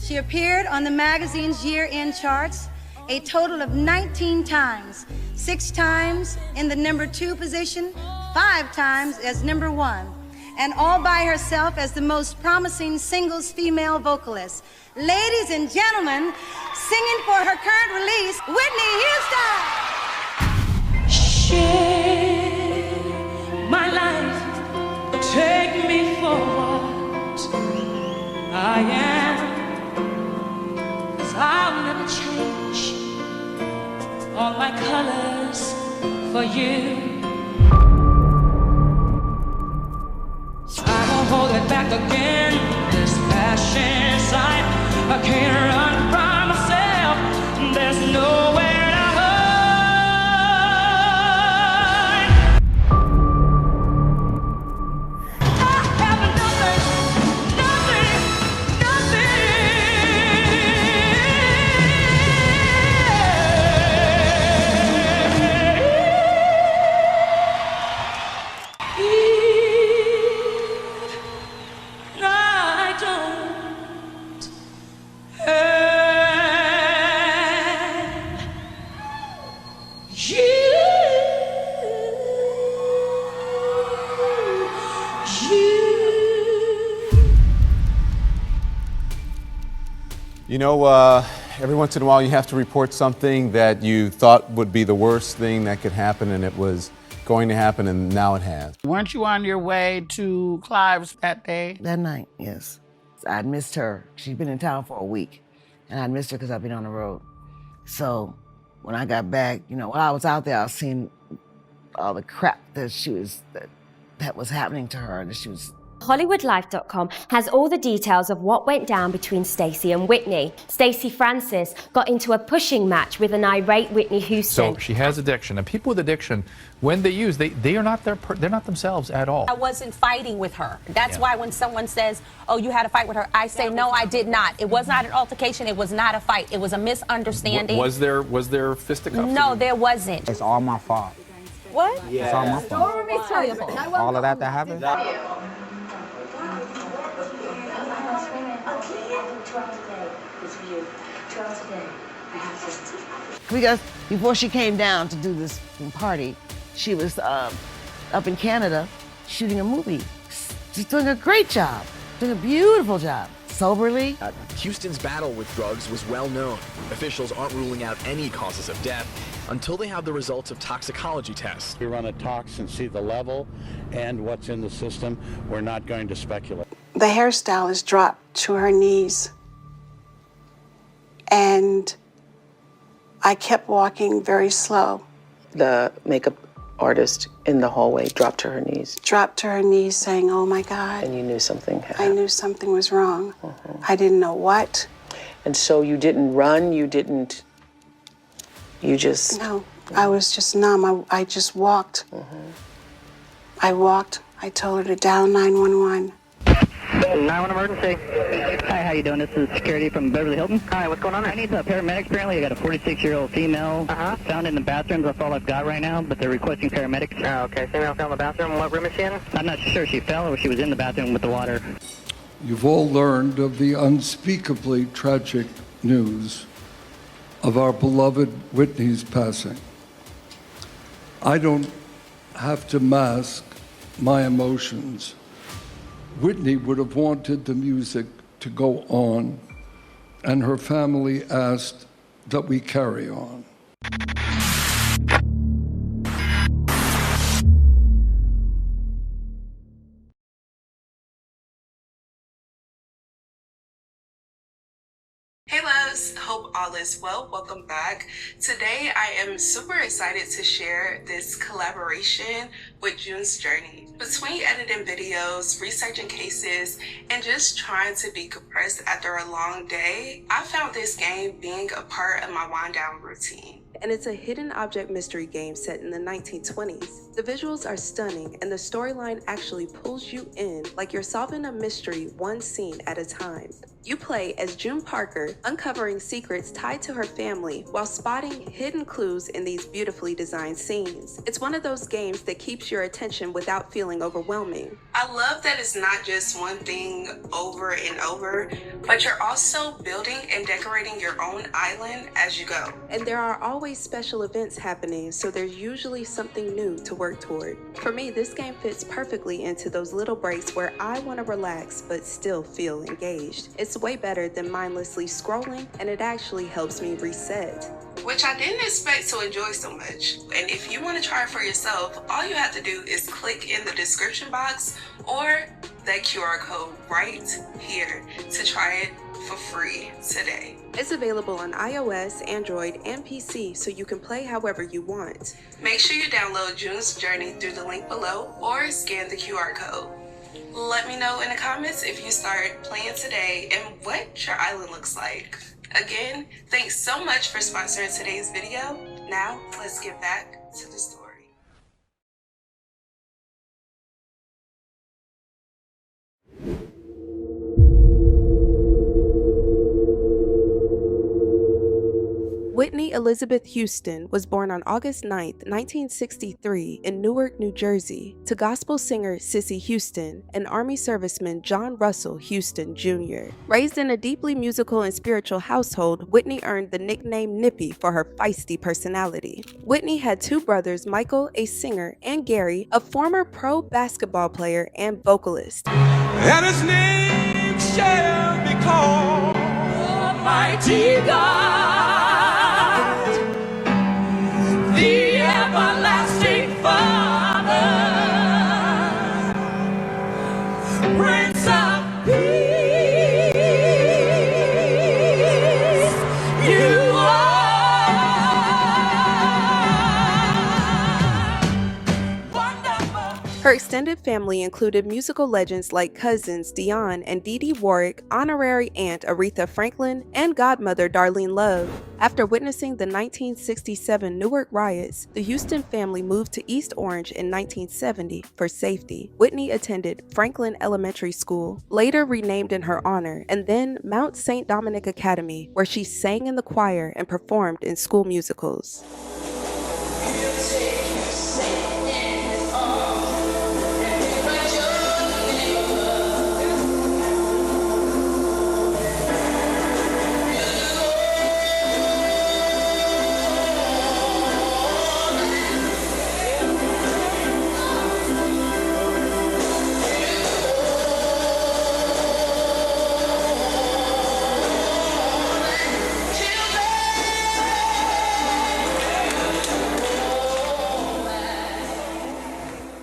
She appeared on the magazine's year-end charts a total of 19 times, 6 times in the number 2 position, 5 times as number 1, and all by herself as the most promising singles female vocalist. Ladies and gentlemen, singing for her current release, Whitney Houston! Share my life, take me for what I am. I'll never change all my colors for you. I won't hold it back again. This passion inside, I can't run from myself. There's nowhere to hide. I have nothing, nothing, nothing. You know, every once in a while you have to report something that you thought would be the worst thing that could happen, and it was going to happen, and now it has. Weren't you on your way to Clive's that day? That night, yes. I'd missed her. She'd been in town for a week, and I'd missed her because I'd been on the road. So when I got back, you know, while I was out there, I was seeing all the crap that that was happening to her, that she was. HollywoodLife.com has all the details of what went down between Stacey and Whitney. Stacey Francis got into a pushing match with an irate Whitney Houston. So she has addiction, and people with addiction, when they use, they are not they're not themselves at all. I wasn't fighting with her. That's why when someone says, "Oh, you had a fight with her," I say, "No, I did not. It was not an altercation. It was not a fight. It was a misunderstanding." Was there fisticuffs? No, there wasn't. It's all my fault. What? Yeah. It's all my fault. All of that happened? Because before she came down to do this party, she was up in Canada shooting a movie. She's doing a great job, doing a beautiful job, soberly. Houston's battle with drugs was well known. Officials aren't ruling out any causes of death until they have the results of toxicology tests. We run a tox and see the level and what's in the system. We're not going to speculate. The hairstylist dropped to her knees, and I kept walking very slow. The makeup artist in the hallway dropped to her knees. Dropped to her knees saying, "Oh my God." And you knew something had I knew something was wrong. I didn't know what. And so you didn't run, you just... No, I was just numb. I just walked. I walked. I told her to dial 911. 911 emergency. Hi, how you doing? This is security from Beverly Hills. Hi, what's going on? I need the paramedics. Apparently, I got a 46-year-old female found in the bathrooms. That's all I've got right now, but they're requesting paramedics. Oh, okay. Female found in the bathroom. What room is she in? I'm not sure. She fell or she was in the bathroom with the water. You've all learned of the unspeakably tragic news of our beloved Whitney's passing. I don't have to mask my emotions. Whitney would have wanted the music to go on, and her family asked that we carry on. Hey loves, hope all is well. Welcome back. Today I am super excited to share this collaboration with June's Journey. Between editing videos, researching cases, and just trying to be compressed after a long day, I found this game being a part of my wind down routine. And it's a hidden object mystery game set in the 1920s. The visuals are stunning, and the storyline actually pulls you in like you're solving a mystery one scene at a time. You play as June Parker, uncovering secrets tied to her family while spotting hidden clues in these beautifully designed scenes. It's one of those games that keeps your attention without feeling overwhelming. I love that it's not just one thing over and over, but you're also building and decorating your own island as you go. And there are always special events happening, so there's usually something new to work toward. For me, this game fits perfectly into those little breaks where I want to relax but still feel engaged. It's way better than mindlessly scrolling, and it actually helps me reset, which I didn't expect to enjoy so much. And if you want to try it for yourself, all you have to do is click in the description box or that QR code right here to try it for free today. It's available on iOS, Android, and PC, so you can play however you want. Make sure you download June's Journey through the link below or scan the QR code. Let me know in the comments if you start playing today and what your island looks like. Again, thanks so much for sponsoring today's video. Now, let's get back to the story. Whitney Elizabeth Houston was born on August 9, 1963 in Newark, New Jersey, to gospel singer Cissy Houston and Army serviceman John Russell Houston Jr. Raised in a deeply musical and spiritual household, Whitney earned the nickname Nippy for her feisty personality. Whitney had two brothers, Michael, a singer, and Gary, a former pro basketball player and vocalist. And his name shall be called Almighty God. The everlasting Father, Prince of Peace, you are wonderful. Her extended family included musical legends like cousins Dion and Dee Dee Warwick, honorary aunt Aretha Franklin, and godmother Darlene Love. After witnessing the 1967 Newark riots, the Houston family moved to East Orange in 1970 for safety. Whitney attended Franklin Elementary School, later renamed in her honor, and then Mount St. Dominic Academy, where she sang in the choir and performed in school musicals.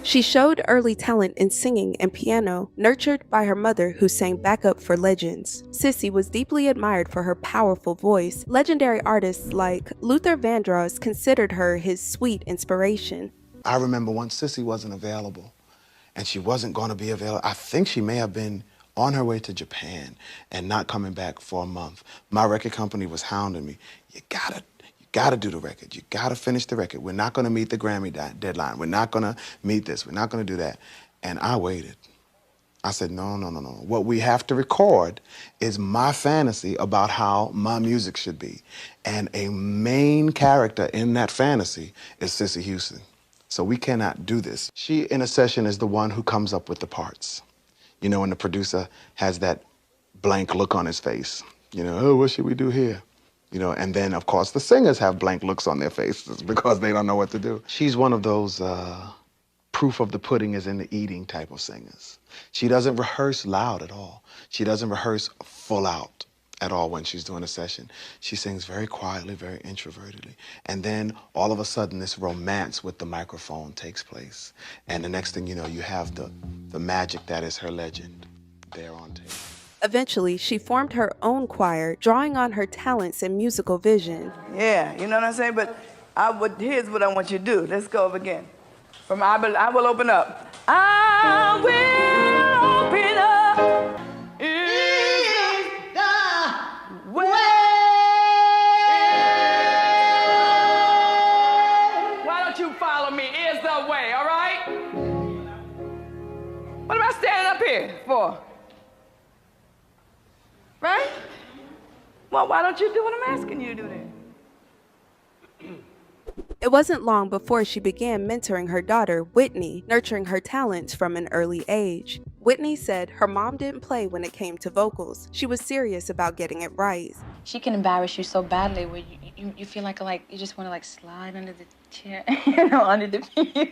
She showed early talent in singing and piano, nurtured by her mother who sang backup for legends. Cissy was deeply admired for her powerful voice. Legendary artists like Luther Vandross considered her his sweet inspiration. I remember once Cissy wasn't available, and she wasn't going to be available. I think she may have been on her way to Japan and not coming back for a month. My record company was hounding me. You gotta do the record. You gotta finish the record. We're not gonna meet the Grammy deadline. We're not gonna meet this. We're not gonna do that. And I waited. I said, no. What we have to record is my fantasy about how my music should be. And a main character in that fantasy is Cissy Houston. So we cannot do this. She, in a session, is the one who comes up with the parts. You know, and the producer has that blank look on his face. You know, oh, what should we do here? You know, and then, of course, the singers have blank looks on their faces because they don't know what to do. She's one of those proof of the pudding is in the eating type of singers. She doesn't rehearse loud at all. She doesn't rehearse full out at all when she's doing a session. She sings very quietly, very introvertedly. And then, all of a sudden, this romance with the microphone takes place. And the next thing you know, you have the magic that is her legend there on tape. Eventually, she formed her own choir, drawing on her talents and musical vision. Yeah, you know what I'm saying? But here's what I want you to do. Let's go over again. From I will open up. I will open up. Is the way. Why don't you follow me? Is the way, all right? here for? Right? Well, why don't you do what I'm asking you to do then? It wasn't long before she began mentoring her daughter, Whitney, nurturing her talents from an early age. Whitney said her mom didn't play when it came to vocals. She was serious about getting it right. She can embarrass you so badly where you feel like you just want to slide under the chair, under the pew,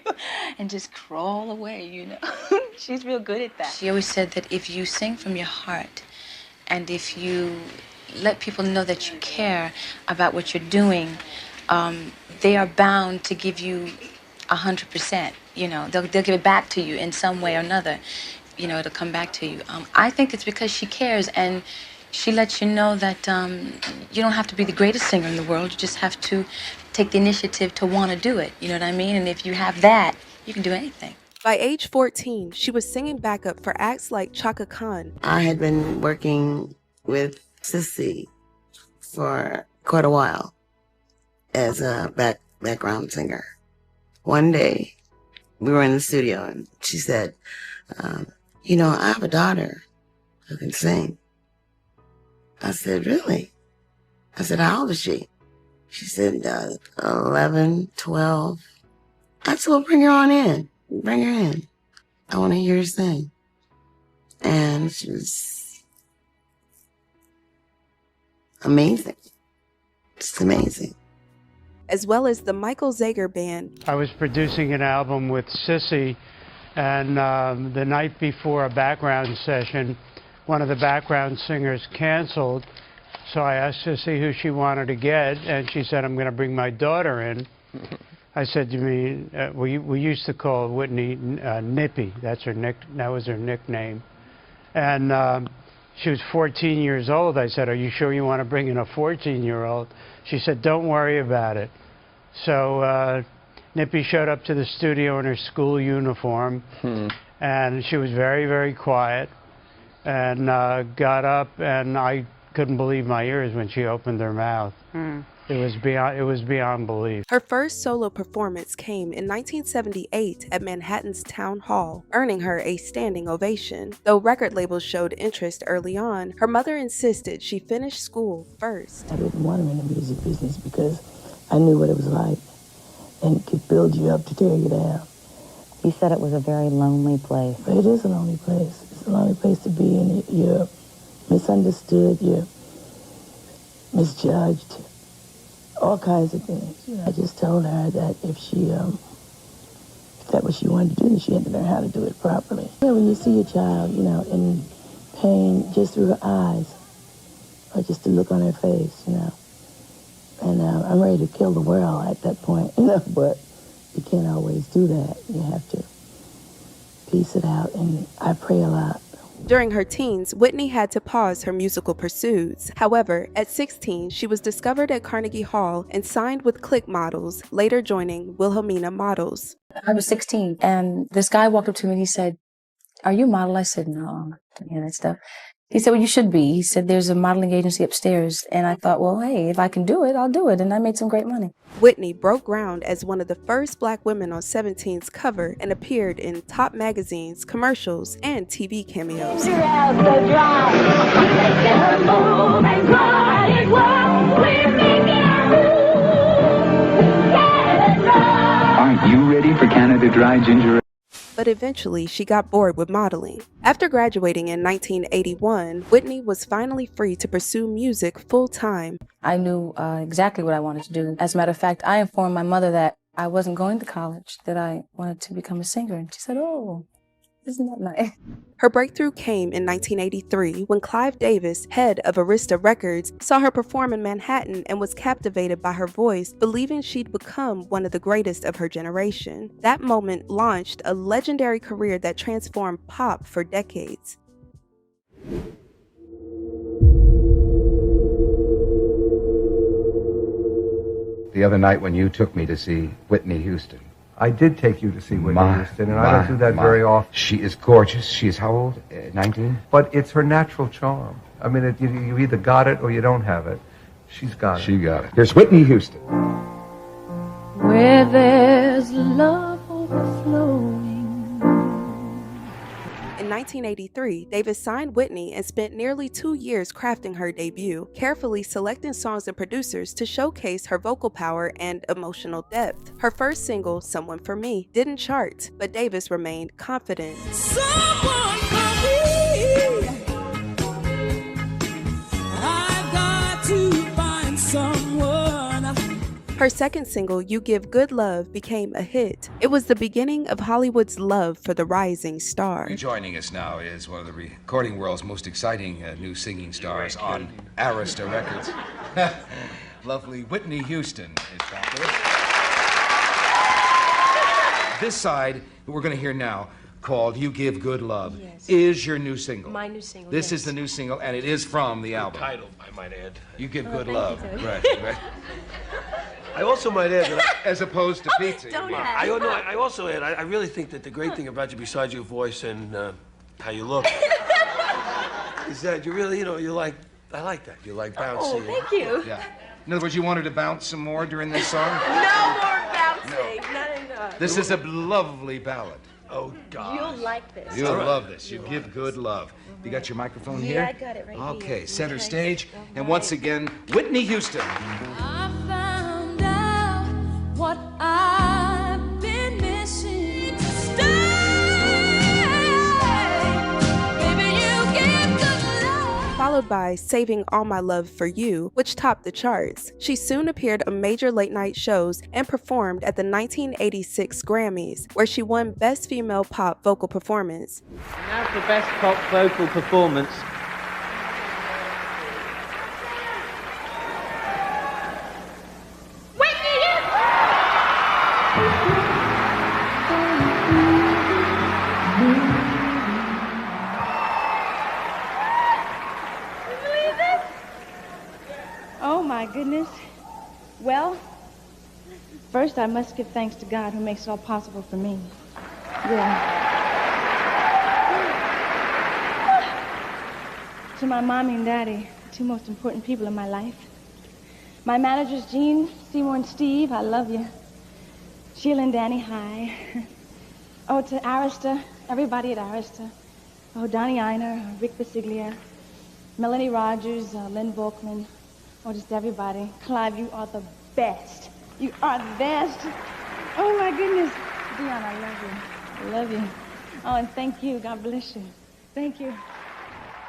and just crawl away, She's real good at that. She always said that if you sing from your heart and if you let people know that you care about what you're doing, they are bound to give you 100%. They'll give it back to you in some way or another. It'll come back to you. I think it's because she cares and she lets you know that you don't have to be the greatest singer in the world. You just have to take the initiative to want to do it. You know what I mean? And if you have that, you can do anything. By age 14, she was singing backup for acts like Chaka Khan. I had been working with Cissy for quite a while as a background singer. One day, we were in the studio and she said, I have a daughter who can sing. I said, really? I said, how old is she? She said, 11, 12. I said, well, bring her on in. Bring her in. I want to hear her sing. And she was amazing. Just amazing. As well as the Michael Zager Band. I was producing an album with Cissy, and the night before a background session, one of the background singers canceled. So I asked Cissy who she wanted to get, and she said, I'm going to bring my daughter in. I said, you mean, we used to call Whitney Nippy. That was her nickname. And she was 14 years old. I said, are you sure you want to bring in a 14-year-old? She said, don't worry about it. So Nippy showed up to the studio in her school uniform, and she was very, very quiet, and got up, and I couldn't believe my ears when she opened her mouth. It was beyond belief. Her first solo performance came in 1978 at Manhattan's Town Hall, earning her a standing ovation. Though record labels showed interest early on, her mother insisted she finish school first. I didn't want her in the music business because I knew what it was like and could build you up to tear you down. You said it was a very lonely place. It is a lonely place. It's a lonely place to be in. You're misunderstood, you're misjudged, all kinds of things. I just told her that if that was what she wanted to do, then she had to learn how to do it properly. When you see a child, in pain just through her eyes, or just the look on her face, and I'm ready to kill the world at that point, but you can't always do that. You have to piece it out, and I pray a lot. During her teens, Whitney had to pause her musical pursuits. However, at 16, she was discovered at Carnegie Hall and signed with Click Models, later joining Wilhelmina Models. I was 16, and this guy walked up to me and he said, are you a model? I said, no, I don't hear that stuff. He said, well, you should be. He said, there's a modeling agency upstairs. And I thought, well, hey, if I can do it, I'll do it. And I made some great money. Whitney broke ground as one of the first Black women on 17's cover and appeared in top magazines, commercials, and TV cameos. Aren't you ready for Canada Dry Ginger? But eventually she got bored with modeling. After graduating in 1981, Whitney was finally free to pursue music full-time. I knew exactly what I wanted to do. As a matter of fact, I informed my mother that I wasn't going to college, that I wanted to become a singer. And she said, oh, isn't that nice? Her breakthrough came in 1983 when Clive Davis, head of Arista Records, saw her perform in Manhattan and was captivated by her voice, believing she'd become one of the greatest of her generation. That moment launched a legendary career that transformed pop for decades. The other night when you took me to see Whitney Houston. I did take you to see Whitney Houston, and I don't do that very often. She is gorgeous. She is how old? 19? But it's her natural charm. I mean, you either got it or you don't have it. She's got it. She got it. Here's Whitney Houston. Where there's love overflowing. In In 1983, Davis signed Whitney and spent nearly 2 years crafting her debut, carefully selecting songs and producers to showcase her vocal power and emotional depth. Her first single, Someone For Me, didn't chart, but Davis remained confident. Someone for me. I've got to find someone. Her second single, You Give Good Love, became a hit. It was the beginning of Hollywood's love for the rising star. Joining us now is one of the recording world's most exciting new singing stars on Arista Records. Lovely Whitney Houston is back with us. This side, that we're going to hear now, called You Give Good Love, is your new single. My new single, This yes. is the new single, and it is from the album. Title, I might add. You Give Good thank Love. you, Tony. Right. I also might add that As opposed to pizza. Don't I also add, I really think that the great thing about you, besides your voice and how you look, is that you really, you like, I like that. You like bouncy. Oh, thank you. Yeah. In other words, you wanted to bounce some more during this song? No more bouncing. Not enough. This is a lovely ballad. Oh, God. You'll like this. You'll love this. You Give Good Love. You got your microphone here? Yeah, I got it right here. Okay, center Okay. stage. And once again, Whitney Houston. I found out what I've been missing to stay. Baby, you give good love. Followed by Saving All My Love For You, which topped the charts. She soon appeared on major late-night shows and performed at the 1986 Grammys, where she won Best Female Pop Vocal Performance. Now for Best Pop Vocal Performance. Oh my goodness. Well, first I must give thanks to God who makes it all possible for me. Yeah. To my mommy and daddy, the two most important people in my life. My managers, Gene, Seymour, and Steve, I love you. Sheila and Danny, hi. Oh, to Arista, everybody at Arista. Oh, Donnie Einer, Rick Basiglia, Melanie Rogers, Lynn Volkman. Oh, just everybody. Clive, you are the best. You are the best. Oh, my goodness. Dion, I love you. I love you. Oh, and thank you. God bless you. Thank you.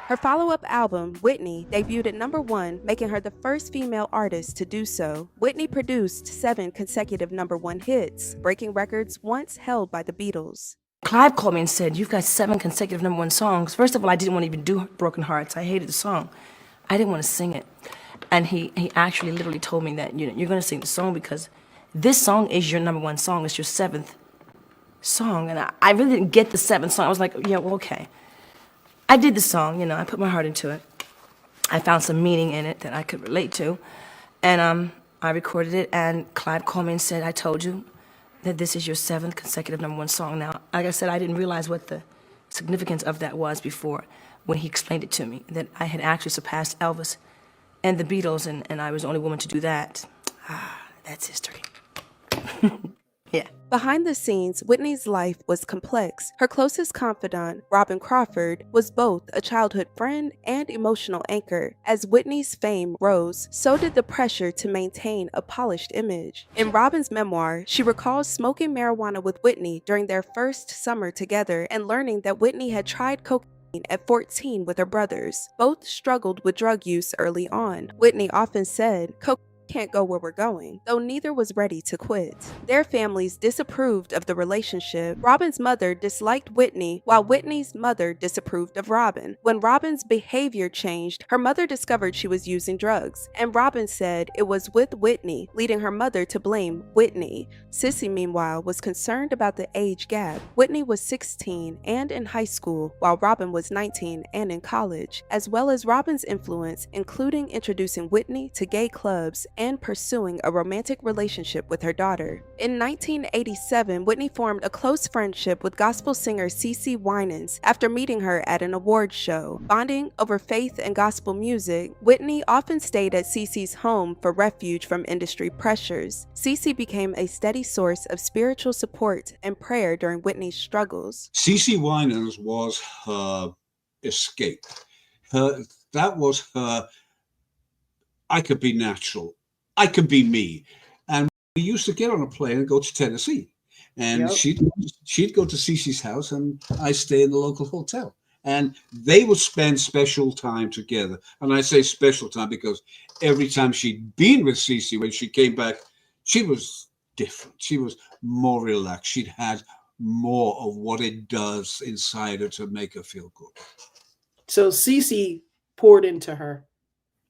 Her follow-up album, Whitney, debuted at #1, making her the first female artist to do so. Whitney produced 7 consecutive #1 hits, breaking records once held by the Beatles. Clive called me and said, "You've got 7 consecutive #1 songs." First of all, I didn't want to even do Broken Hearts. I hated the song. I didn't want to sing it. And he actually literally told me that, you're going to sing the song because this song is your #1 song. It's your 7th song. And I really didn't get the 7th song. I was like, yeah, well, okay. I did the song, I put my heart into it. I found some meaning in it that I could relate to. And I recorded it, and Clive called me and said, "I told you that this is your 7th consecutive #1 song." Now, like I said, I didn't realize what the significance of that was before when he explained it to me, that I had actually surpassed Elvis and the Beatles, and I was the only woman to do that. That's history. Yeah. Behind the scenes, Whitney's life was complex. Her closest confidant, Robyn Crawford, was both a childhood friend and emotional anchor. As Whitney's fame rose, so did the pressure to maintain a polished image. In Robyn's memoir, she recalls smoking marijuana with Whitney during their first summer together and learning that Whitney had tried cocaine at 14 with her brothers. Both struggled with drug use early on. Whitney often said, "Cocaine can't go where we're going," though neither was ready to quit. Their families disapproved of the relationship. Robyn's mother disliked Whitney, while Whitney's mother disapproved of Robyn. When Robyn's behavior changed, her mother discovered she was using drugs, and Robyn said it was with Whitney, leading her mother to blame Whitney. Cissy, meanwhile, was concerned about the age gap. Whitney was 16 and in high school, while Robyn was 19 and in college, as well as Robyn's influence, including introducing Whitney to gay clubs and pursuing a romantic relationship with her daughter. In 1987, Whitney formed a close friendship with gospel singer Cissy Winans after meeting her at an awards show. Bonding over faith and gospel music, Whitney often stayed at Cissy's home for refuge from industry pressures. Cissy became a steady source of spiritual support and prayer during Whitney's struggles. Cissy Winans was her escape. That was her, I could be natural, I could be me. And we used to get on a plane and go to Tennessee. And she'd go to Cissy's house and I stay in the local hotel. And they would spend special time together. And I say special time because every time she'd been with Cissy, when she came back, she was different. She was more relaxed. She'd had more of what it does inside her to make her feel good. So Cissy poured into her.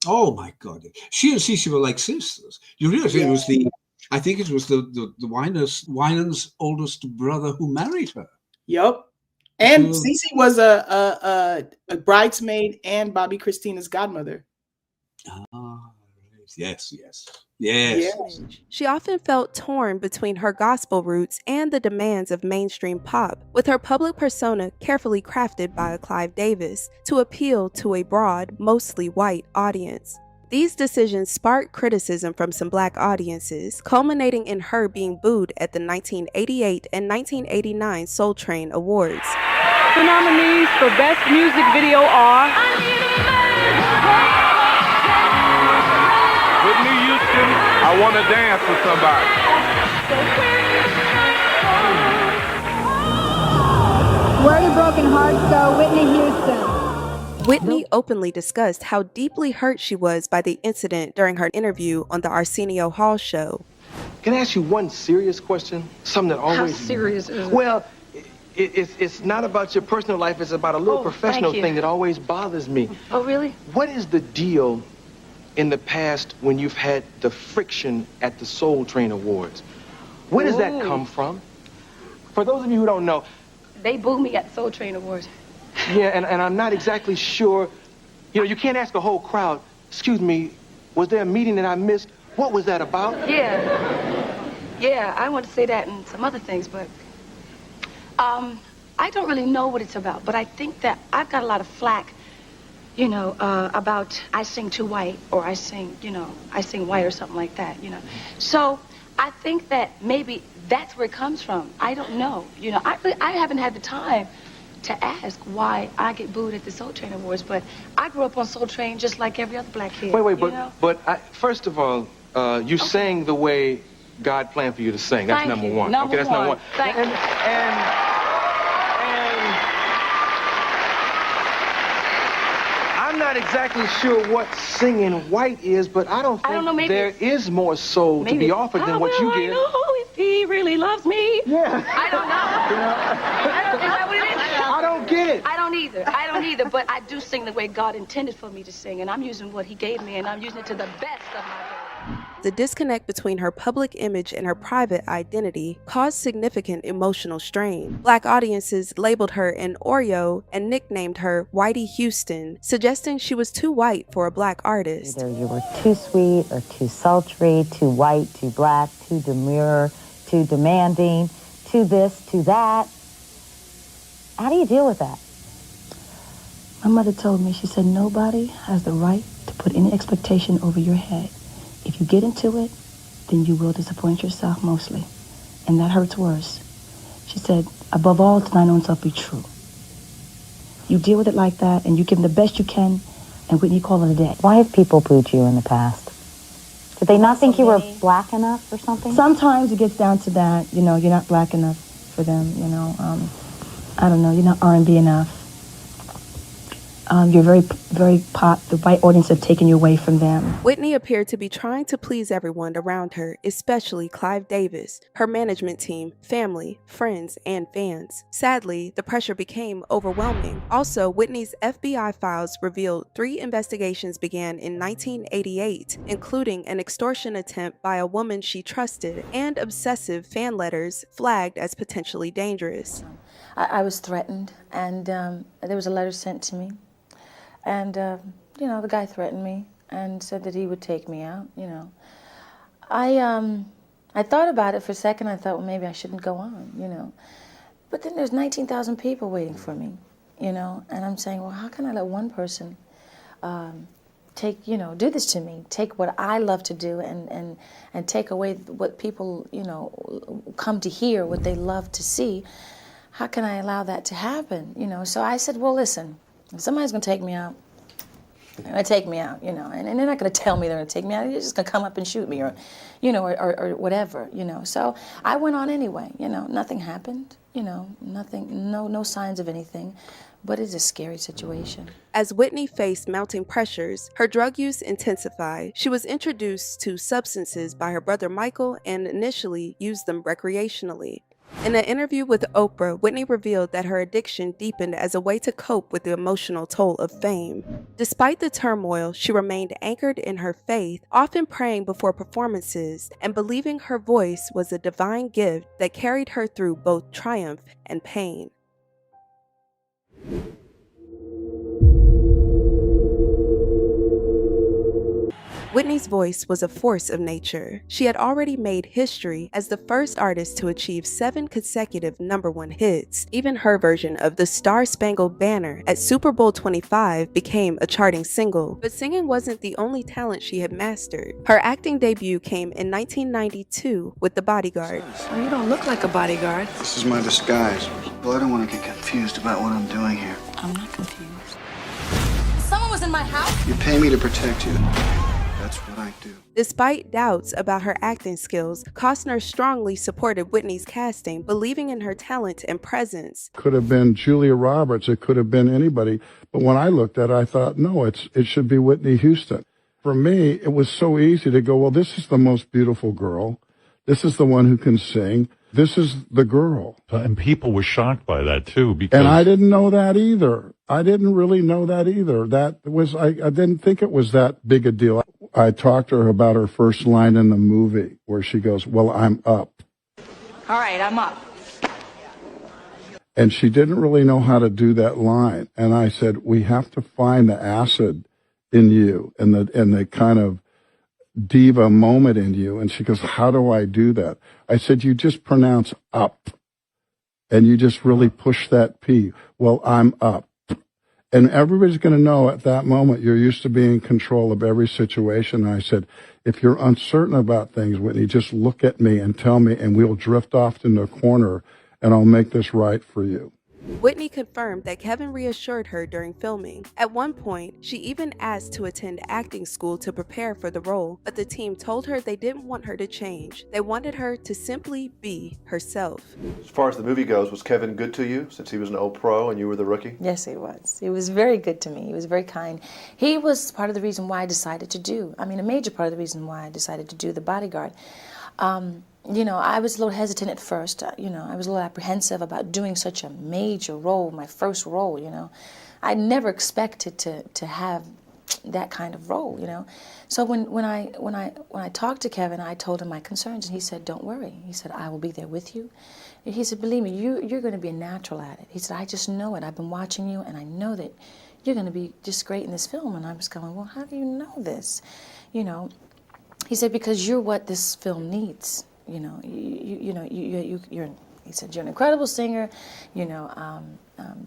Oh my God. She and Cissy were like sisters. You realize it was I think it was the Winans' oldest brother who married her. Yep. And Cissy was a bridesmaid and Bobby Christina's godmother. Yes. She often felt torn between her gospel roots and the demands of mainstream pop, with her public persona carefully crafted by Clive Davis to appeal to a broad, mostly white audience. These decisions sparked criticism from some black audiences, culminating in her being booed at the 1988 and 1989 Soul Train Awards. The nominees for Best Music Video are Whitney Houston, I Want to Dance with Somebody. Where the Broken Hearts Go, Whitney Houston. Whitney openly discussed how deeply hurt she was by the incident during her interview on the Arsenio Hall show. Can I ask you one serious question? Something that always... How serious is it? Well, it's not about your personal life. It's about a little professional thing that always bothers me. Oh, really? What is the deal in the past when you've had the friction at the Soul Train Awards? Where does that come from? For those of you who don't know... They booed me at Soul Train Awards. Yeah, and I'm not exactly sure. You know, you can't ask a whole crowd, excuse me, was there a meeting that I missed? What was that about? Yeah, I want to say that and some other things, but I don't really know what it's about, but I think that I've got a lot of flack, you know, about I sing too white, or I sing, you know, I sing white or something like that, you know. So I think that maybe that's where it comes from. I don't know. You know, I haven't had the time to ask why I get booed at the Soul Train Awards, but I grew up on Soul Train just like every other black kid. Wait, first of all, you sang the way God planned for you to sing. That's number one. Number that's number one. Thank you. I'm not exactly sure what singing white is, but I don't think there is more soul to be offered than what you give. I know if he really loves me. Yeah. I don't know. Is that what it is? I don't get it. I don't either, but I do sing the way God intended for me to sing, and I'm using what he gave me, and I'm using it to the best of my ability. The disconnect between her public image and her private identity caused significant emotional strain. Black audiences labeled her an Oreo and nicknamed her Whitey Houston, suggesting she was too white for a black artist. Either you were too sweet or too sultry, too white, too black, too demure, too demanding, too this, too that. How do you deal with that? My mother told me, she said, nobody has the right to put any expectation over your head. If you get into it, then you will disappoint yourself mostly. And that hurts worse. She said, above all, to thine own self be true. You deal with it like that, and you give them the best you can, and Whitney, call it a day. Why have people booed you in the past? Did they not think you were black enough or something? Sometimes it gets down to that, you know, you're not black enough for them, you know. I don't know, you're not R&B enough. You're very pop. The white audience have taken you away from them. Whitney appeared to be trying to please everyone around her, especially Clive Davis, her management team, family, friends, and fans. Sadly, the pressure became overwhelming. Also, Whitney's FBI files revealed 3 investigations began in 1988, including an extortion attempt by a woman she trusted and obsessive fan letters flagged as potentially dangerous. I was threatened, and there was a letter sent to me. And, you know, the guy threatened me and said that he would take me out, you know. I thought about it for a second. I thought, well, maybe I shouldn't go on, you know. But then there's 19,000 people waiting for me, you know. And I'm saying, well, how can I let one person do this to me, take what I love to do and take away what people, you know, come to hear, what they love to see. How can I allow that to happen, you know? So I said, well, listen, if somebody's gonna take me out, they're gonna take me out, you know, and they're not gonna tell me they're gonna take me out, they're just gonna come up and shoot me or, you know, or whatever, you know. So I went on anyway, you know, nothing happened, you know, nothing, no signs of anything. But it's a scary situation. As Whitney faced mounting pressures, her drug use intensified. She was introduced to substances by her brother Michael and initially used them recreationally. In an interview with Oprah, Whitney revealed that her addiction deepened as a way to cope with the emotional toll of fame. Despite the turmoil, she remained anchored in her faith, often praying before performances and believing her voice was a divine gift that carried her through both triumph and pain. Whitney's voice was a force of nature. She had already made history as the first artist to achieve 7 consecutive #1 hits. Even her version of the Star-Spangled Banner at Super Bowl 25 became a charting single. But singing wasn't the only talent she had mastered. Her acting debut came in 1992 with The Bodyguard. Well, you don't look like a bodyguard. This is my disguise. Well, I don't want to get confused about what I'm doing here. I'm not confused. Someone was in my house? You pay me to protect you. That's what I do. Despite doubts about her acting skills, Costner strongly supported Whitney's casting, believing in her talent and presence. Could have been Julia Roberts, it could have been anybody, but when I looked at it, I thought, no, it should be Whitney Houston. For me, it was so easy to go, well, this is the most beautiful girl. This is the one who can sing. This is the girl. And people were shocked by that, too, because... And I didn't know that either. I didn't really know that either. I didn't think it was that big a deal. I talked to her about her first line in the movie where she goes, well, I'm up. All right, I'm up. And she didn't really know how to do that line. And I said, we have to find the acid in you and the kind of diva moment in you. And she goes, how do I do that? I said, you just pronounce up and you just really push that P. Well, I'm up. And everybody's going to know at that moment you're used to being in control of every situation. And I said, if you're uncertain about things, Whitney, just look at me and tell me, and we'll drift off into a corner, and I'll make this right for you. Whitney confirmed that Kevin reassured her during filming. At one point, she even asked to attend acting school to prepare for the role, but the team told her they didn't want her to change. They wanted her to simply be herself. As far as the movie goes, was Kevin good to you since he was an old pro and you were the rookie? Yes, he was. He was very good to me. He was very kind. He was part of the reason why I decided to do, a major part of the reason why I decided to do The Bodyguard. You know, I was a little hesitant at first. I was a little apprehensive about doing such a major role, my first role, you know. I never expected to have that kind of role, you know. So when I talked to Kevin, I told him my concerns, and he said, don't worry. He said, I will be there with you. He said, believe me, you're going to be a natural at it. He said, I just know it. I've been watching you, and I know that you're going to be just great in this film. And I was going, well, how do you know this? You know, he said, because you're what this film needs. You know, you're. He said, you're an incredible singer. You know,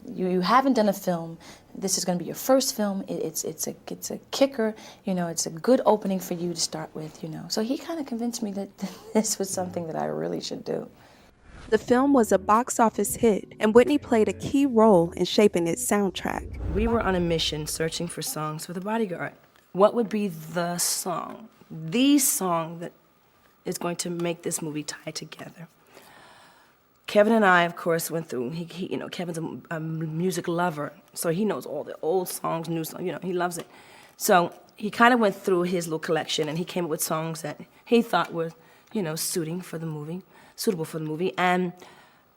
you haven't done a film. This is going to be your first film. It's a kicker. You know, it's a good opening for you to start with. You know, so he kind of convinced me that this was something that I really should do. The film was a box office hit, and Whitney played a key role in shaping its soundtrack. We were on a mission searching for songs for The Bodyguard. What would be the song that is going to make this movie tie together? Kevin and I, of course, went through. You know, Kevin's a music lover, so he knows all the old songs, new songs. You know, he loves it. So he kind of went through his little collection, and he came up with songs that he thought were, you know, suitable for the movie. And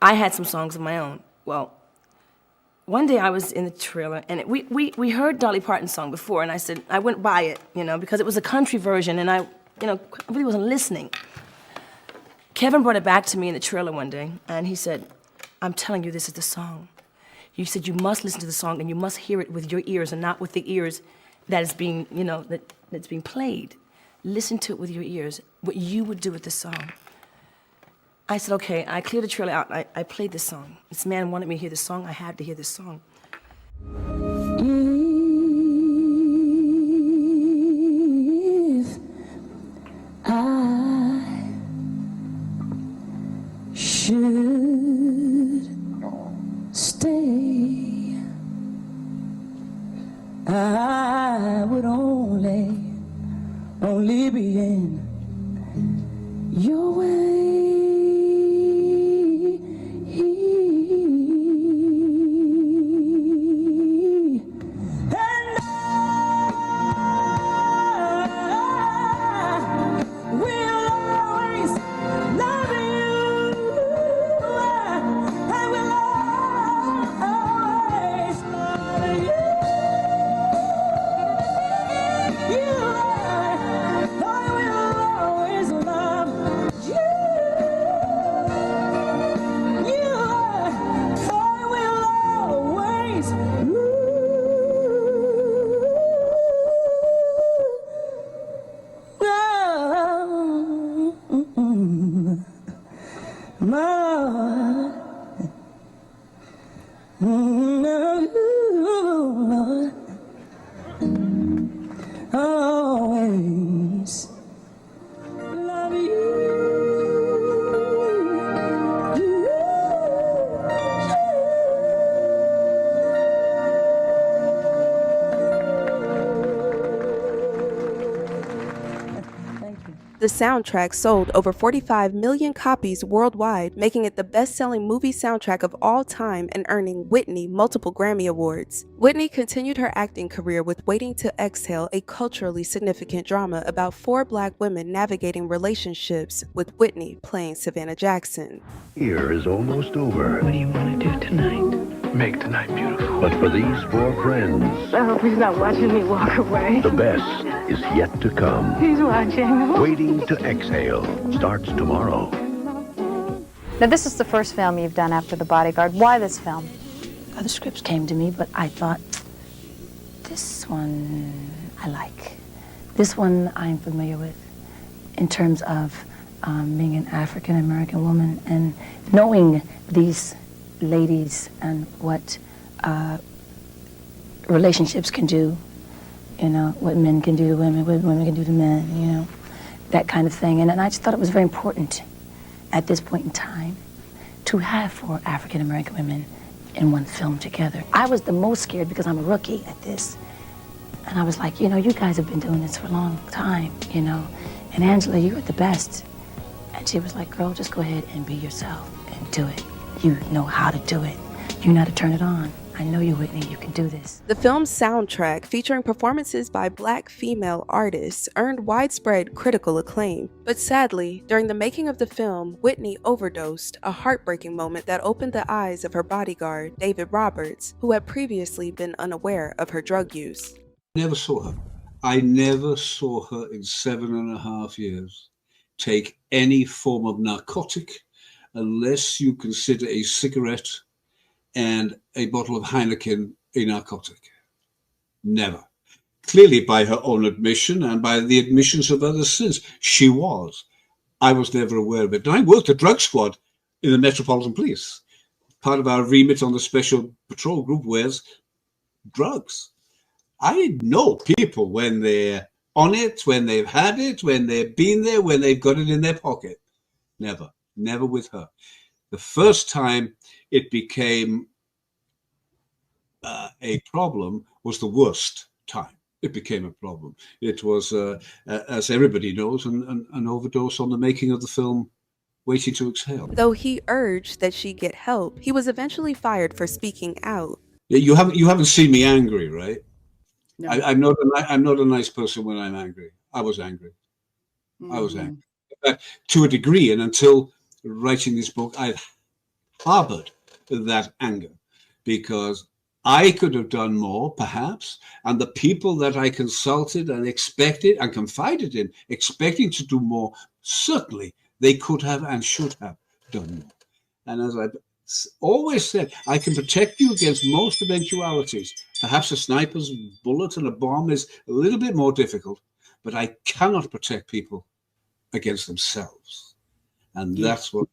I had some songs of my own. Well, one day I was in the trailer, and we heard Dolly Parton's song before, and I said I went by it, you know, because it was a country version, and I really wasn't listening. Kevin brought it back to me in the trailer one day, and he said, I'm telling you, this is the song. You said you must listen to the song, and you must hear it with your ears and not with the ears that is being, you know, that's being played. listen to it with your ears, what you would do with the song. I said, okay, I cleared the trailer out, I played this song. This man wanted me to hear this song, I had to hear this song. If I should stay, I would only be in your way. Always love you. The soundtrack sold over 45 million copies worldwide, making it the best-selling movie soundtrack of all time and earning Whitney multiple Grammy Awards. Whitney continued her acting career with Waiting to Exhale, a culturally significant drama about 4 Black women navigating relationships, with Whitney playing Savannah Jackson. Year is almost over. What do you want to do tonight? Make tonight beautiful. But for these 4 friends, I hope he's not watching me walk away. the best is yet to come. He's watching. Waiting to Exhale starts tomorrow. Now, this is the first film you've done after The Bodyguard. Why this film? Other scripts came to me, but I thought, this one I like. This one I'm familiar with in terms of being an African-American woman and knowing these ladies and what relationships can do, you know, what men can do to women, what women can do to men, you know, that kind of thing. And I just thought it was very important at this point in time to have 4 African-American women in one film together. I was the most scared because I'm a rookie at this. And I was like, you know, you guys have been doing this for a long time, you know, and Angela, you're the best. And she was like, girl, just go ahead and be yourself and do it. You know how to do it. You know how to turn it on. I know you, Whitney, you can do this. The film's soundtrack, featuring performances by Black female artists, earned widespread critical acclaim. But sadly, during the making of the film, Whitney overdosed, a heartbreaking moment that opened the eyes of her bodyguard, David Roberts, who had previously been unaware of her drug use. Never saw her. I never saw her in 7.5 years take any form of narcotic, unless you consider a cigarette and a bottle of Heineken a narcotic. Never. Clearly, by her own admission and by the admissions of others since, she was. I was never aware of it. And I worked a drug squad in the Metropolitan Police. Part of our remit on the Special Patrol Group was drugs. I know people when they're on it, when they've had it, when they've been there, when they've got it in their pocket. Never. Never with her. The first time it became a problem was the worst time. It became a problem. It was, as everybody knows, an overdose on the making of the film Waiting to Exhale. Though he urged that she get help, he was eventually fired for speaking out. You haven't seen me angry, right? No. I'm not a nice person when I'm angry. I was angry. I was angry. To a degree, and until writing this book, I've harbored that anger because I could have done more, perhaps, and the people that I consulted and expected and confided in, expecting to do more, certainly they could have and should have done more. And as I've always said, I can protect you against most eventualities. Perhaps a sniper's bullet and a bomb is a little bit more difficult, but I cannot protect people against themselves. And that's what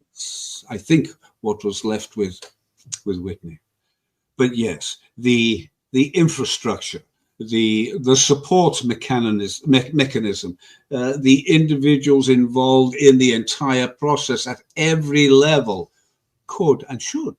I think what was left with Whitney. But yes, the infrastructure, the support mechanism, the individuals involved in the entire process at every level could and should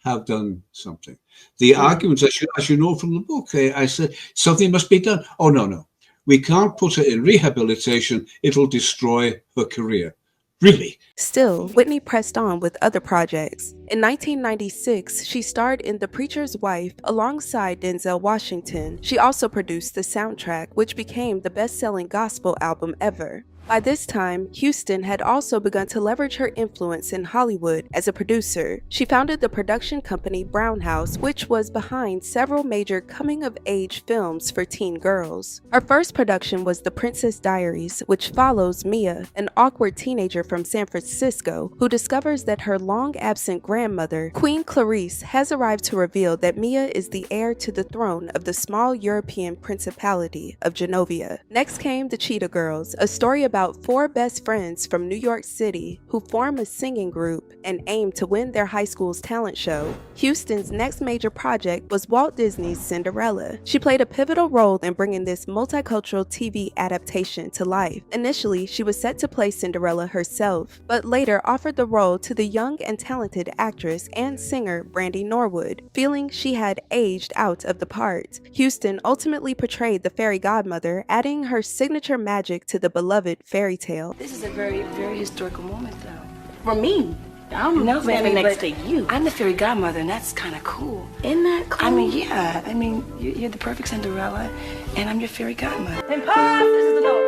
have done something. The arguments, as you know from the book, I said something must be done. Oh, no. We can't put her in rehabilitation. It'll destroy her career. Really? Still, Whitney pressed on with other projects. In 1996, she starred in The Preacher's Wife alongside Denzel Washington. She also produced the soundtrack, which became the best-selling gospel album ever. By this time, Houston had also begun to leverage her influence in Hollywood as a producer. She founded the production company Brown House, which was behind several major coming-of-age films for teen girls. Her first production was The Princess Diaries, which follows Mia, an awkward teenager from San Francisco who discovers that her long-absent grandmother, Queen Clarice, has arrived to reveal that Mia is the heir to the throne of the small European principality of Genovia. Next came The Cheetah Girls, a story about 4 best friends from New York City who form a singing group and aim to win their high school's talent show. Houston's next major project was Walt Disney's Cinderella. She played a pivotal role in bringing this multicultural TV adaptation to life. Initially, she was set to play Cinderella herself, but later offered the role to the young and talented actress and singer Brandy Norwood, feeling she had aged out of the part. Houston ultimately portrayed the fairy godmother, adding her signature magic to the beloved fairy tale. This is a very, very historical moment, though. For me, I'm standing next to you. I'm the fairy godmother, and that's kind of cool. Isn't that cool? I mean, yeah. I mean, you're the perfect Cinderella, and I'm your fairy godmother. Impossible. This is the note.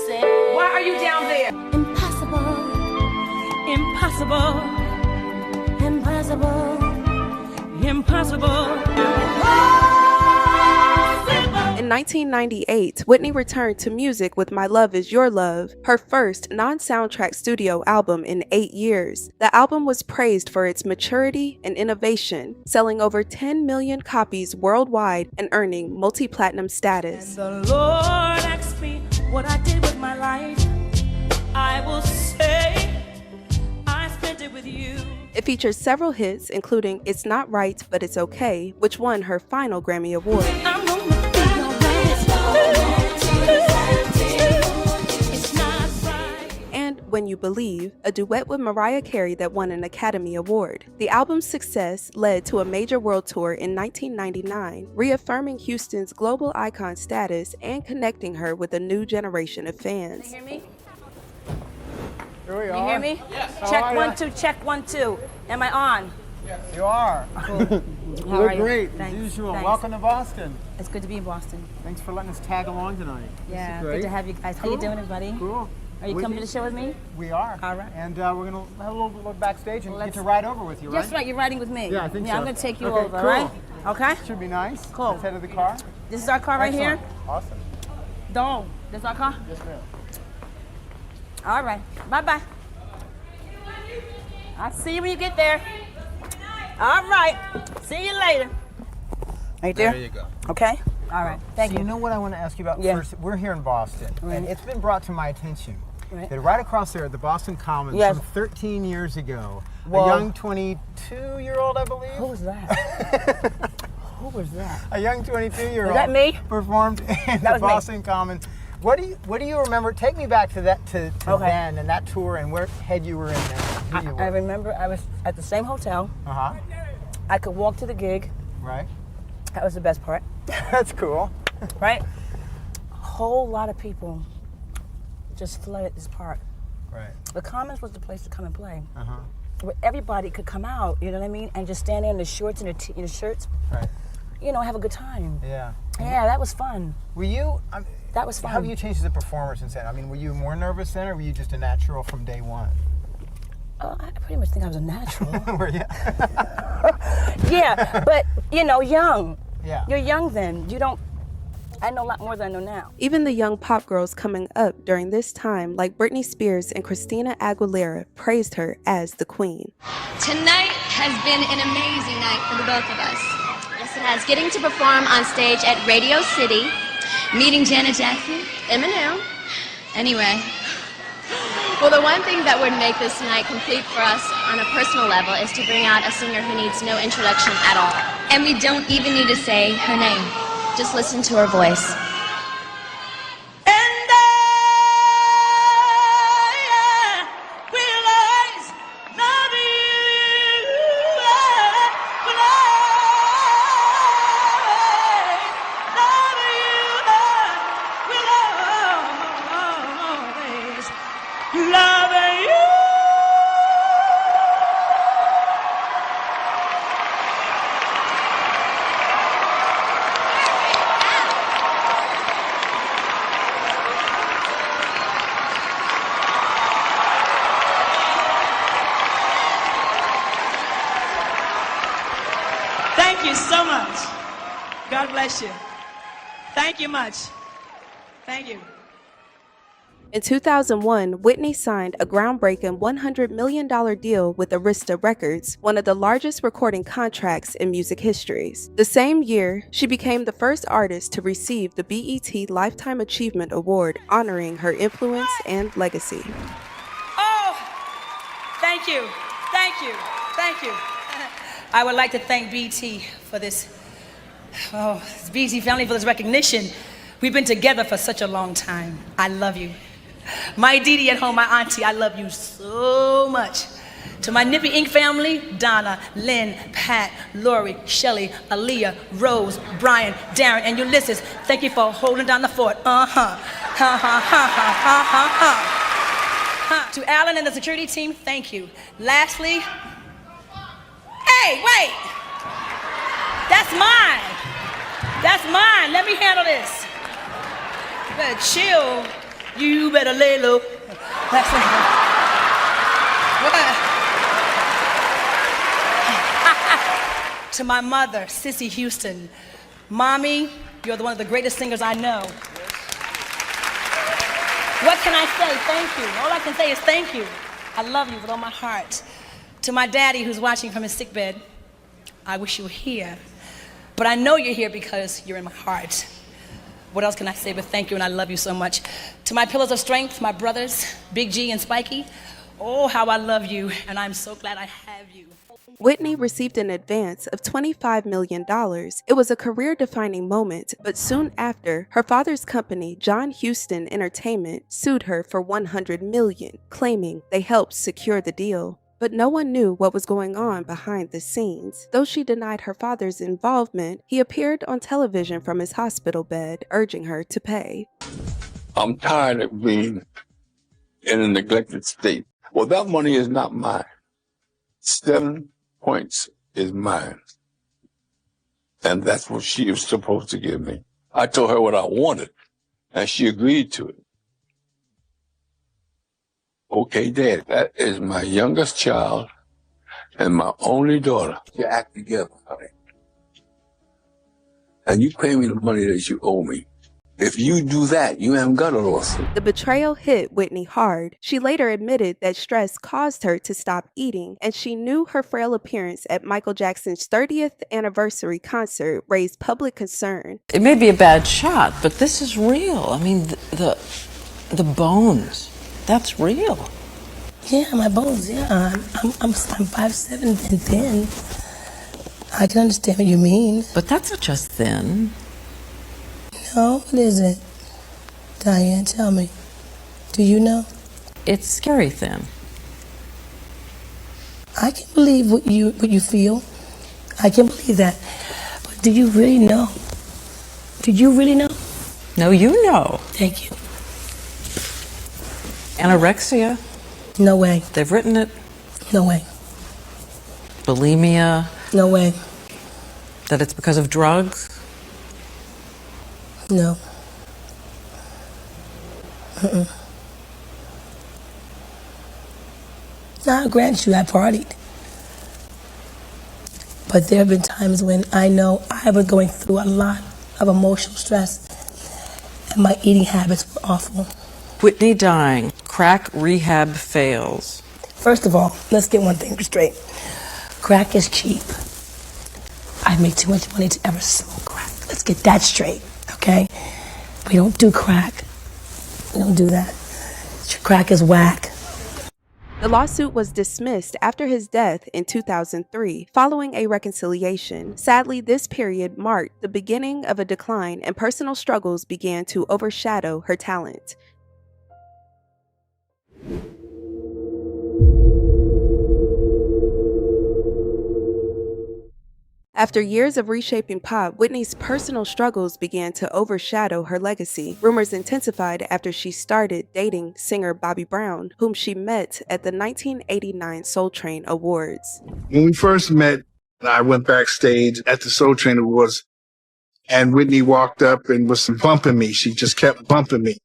Impossible. Why are you down there? Impossible. Impossible. Impossible. Impossible. In 1998, Whitney returned to music with My Love Is Your Love, her first non-soundtrack studio album in 8 years. The album was praised for its maturity and innovation, selling over 10 million copies worldwide and earning multi-platinum status. And the Lord asked me what I did with my life. I will say I spent it with you. It features several hits, including It's Not Right, But It's Okay, which won her final Grammy Award. And When You Believe, a duet with Mariah Carey that won an Academy Award. The album's success led to a major world tour in 1999, reaffirming Houston's global icon status and connecting her with a new generation of fans. Can you hear me? Here we You are. hear me? Yes. Check 1 2, check 1 2. Am I on? Yes. You are. Cool. You How look are you? great, Thanks. as usual. Thanks. Welcome to Boston. It's good to be in Boston. Thanks for letting us tag along tonight. Yeah, This is good great. to have you guys. How Cool. you doing, everybody? Cool. Are you coming to the show with me? We are. All right. And we're going to have a little look backstage and get to ride over with you, right? That's right, you're riding with me. Yeah, I think so. I'm going to take you Okay, over, cool. right? Okay? Should be nice. Cool. Let's head to the car. This is our car right Excellent. here? Awesome. Dome. This is our car? Yes, ma'am. All right. Bye-bye. I'll see you when you get there. All right. See you later. Right there? There you go. Okay? All right. Thank So you. you know what I want to ask you about Yeah. first? We're here in Boston, Right. and it's been brought to my attention Right. that right across there at the Boston Commons Yes. from 13 years ago, Whoa. a young 22-year-old, I believe. Who was that? Who was that? A young 22-year-old. Was that me? Performed in That the was me. Boston Commons. What do you remember? Take me back to that to Okay. then and that tour and where head you were in then. Who you were. I remember I was at the same hotel. Uh-huh. I could walk to the gig. Right. That was the best part. That's cool. Right? A whole lot of people just flooded this park. Right. The Commons was the place to come and play. Uh-huh. Where everybody could come out, you know what I mean? And just stand there in the shorts and the shirts. Right. You know, have a good time. Yeah. Yeah, that was fun. Were you? That was fun. How have you changed as a performer since then? I mean, were you more nervous then, or were you just a natural from day one? I pretty much think I was a natural. Were you? Yeah, but, you know, young. Yeah. You're young then. You don't, I know a lot more than I know now. Even the young pop girls coming up during this time, like Britney Spears and Christina Aguilera, praised her as the queen. Tonight has been an amazing night for the both of us. Yes, it has. Getting to perform on stage at Radio City Meeting Janet Jackson? Eminem. Anyway. Well, the one thing that would make this night complete for us on a personal level is to bring out a singer who needs no introduction at all. And we don't even need to say her name. Just listen to her voice. Thank you so much. God bless you. Thank you much. Thank you. In 2001, Whitney signed a groundbreaking $100 million deal with Arista Records, one of the largest recording contracts in music history. The same year, she became the first artist to receive the BET Lifetime Achievement Award, honoring her influence and legacy. Oh, thank you, thank you, thank you. I would like to thank BET for this, BET family for this recognition. We've been together for such a long time. I love you. My Dee Dee at home, my auntie, I love you so much. To my Nippy Inc. family, Donna, Lynn, Pat, Lori, Shelly, Aaliyah, Rose, Brian, Darren, and Ulysses, thank you for holding down the fort. To Alan and the security team, thank you. Lastly, hey, wait! That's mine. That's mine. Let me handle this. You better chill. You better lay low. That's it. To my mother, Cissy Houston. Mommy, you're one of the greatest singers I know. What can I say? Thank you. All I can say is thank you. I love you with all my heart. To my daddy who's watching from his sickbed, I wish you were here. But I know you're here because you're in my heart. What else can I say but thank you, and I love you so much. To my pillars of strength, my brothers, Big G and Spikey, oh, how I love you, and I'm so glad I have you. Whitney received an advance of $25 million. It was a career-defining moment, but soon after, her father's company, John Huston Entertainment, sued her for $100 million, claiming they helped secure the deal. But no one knew what was going on behind the scenes. Though she denied her father's involvement, he appeared on television from his hospital bed, urging her to pay. I'm tired of being in a neglected state. Well, that money is not mine. 7 points is mine. And that's what she was supposed to give me. I told her what I wanted, and she agreed to it. Okay, Dad, that is my youngest child and my only daughter. You act together, honey. And you pay me the money that you owe me. If you do that, you haven't got a lawsuit. The betrayal hit Whitney hard. She later admitted that stress caused her to stop eating, and she knew her frail appearance at Michael Jackson's 30th anniversary concert raised public concern. It may be a bad shot, but this is real. I mean, the bones. That's real. Yeah, my bones, yeah. I'm 5'7" and thin. I can understand what you mean. But that's not just thin. No, what is it? Diane, tell me. Do you know? It's scary thin. I can believe what you feel. I can believe that. But do you really know? Do you really know? No, you know. Thank you. Anorexia. No way. They've written it. No way. Bulimia. No way. That it's because of drugs. No. Now, I grant you, I partied. But there have been times when I know I was going through a lot of emotional stress, and my eating habits were awful. Whitney dying. Crack rehab fails. First of all, let's get one thing straight. Crack is cheap. I make too much money to ever smoke crack. Let's get that straight, okay? We don't do crack. We don't do that. Crack is whack. The lawsuit was dismissed after his death in 2003, following a reconciliation. Sadly, this period marked the beginning of a decline, and personal struggles began to overshadow her talent. After years of reshaping pop, Whitney's personal struggles began to overshadow her legacy. Rumors intensified after she started dating singer Bobby Brown, whom she met at the 1989 Soul Train Awards. When we first met, I went backstage at the Soul Train Awards, and Whitney walked up and was bumping me. She just kept bumping me.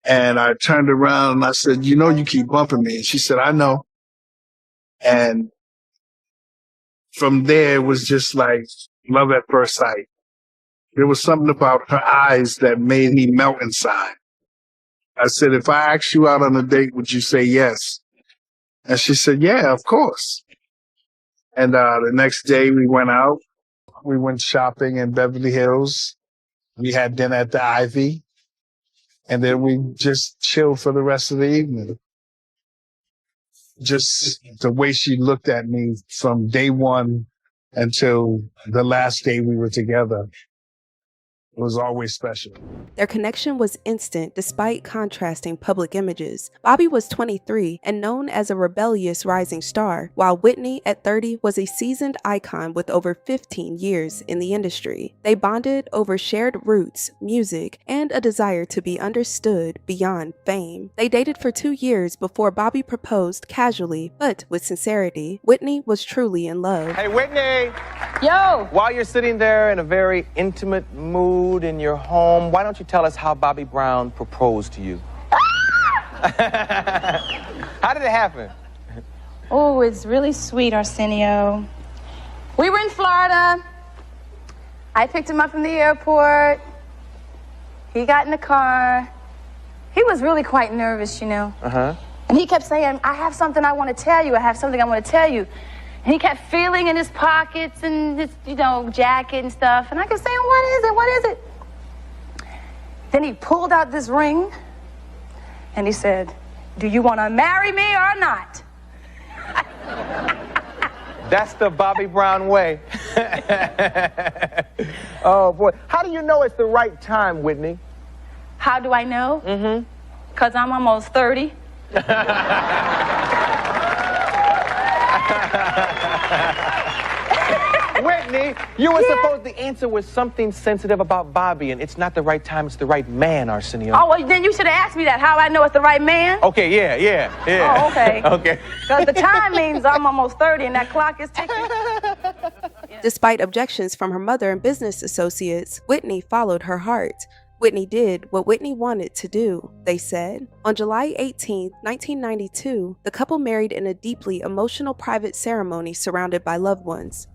And I turned around and I said, "You know you keep bumping me." And she said, "I know." And from there, it was just like love at first sight. There was something about her eyes that made me melt inside. I said, "If I asked you out on a date, would you say yes?" And she said, "Yeah, of course." And the next day we went out. We went shopping in Beverly Hills. We had dinner at the Ivy. And then we just chilled for the rest of the evening. Just the way she looked at me from day one until the last day we were together, it was always special. Their connection was instant despite contrasting public images. Bobby was 23 and known as a rebellious rising star, while Whitney at 30 was a seasoned icon with over 15 years in the industry. They bonded over shared roots, music, and a desire to be understood beyond fame. They dated for 2 years before Bobby proposed casually, but with sincerity. Whitney was truly in love. Hey, Whitney! Yo! While you're sitting there in a very intimate mood in your home, why don't you tell us how Bobby Brown proposed to you? How did it happen? Oh, it's really sweet, Arsenio. We were in Florida. I picked him up from the airport. He got in the car. He was really quite nervous, you know. And he kept saying, "I have something I want to tell you. I have something I want to tell you." And he kept feeling in his pockets and his, jacket and stuff. And I kept saying, "What is it? What is it?" Then he pulled out this ring and he said, "Do you want to marry me or not?" That's the Bobby Brown way. Oh, boy. How do you know it's the right time, Whitney? How do I know? Because I'm almost 30. Whitney, you were supposed to answer with something sensitive about Bobby, and it's not the right time, it's the right man, Arsenio. Oh, well, then you should have asked me that, how I know it's the right man. Okay, yeah. Oh, okay. Okay. Because the time means I'm almost 30 and that clock is ticking. Despite objections from her mother and business associates, Whitney followed her heart. Whitney did what Whitney wanted to do, they said. On July 18, 1992, the couple married in a deeply emotional private ceremony surrounded by loved ones.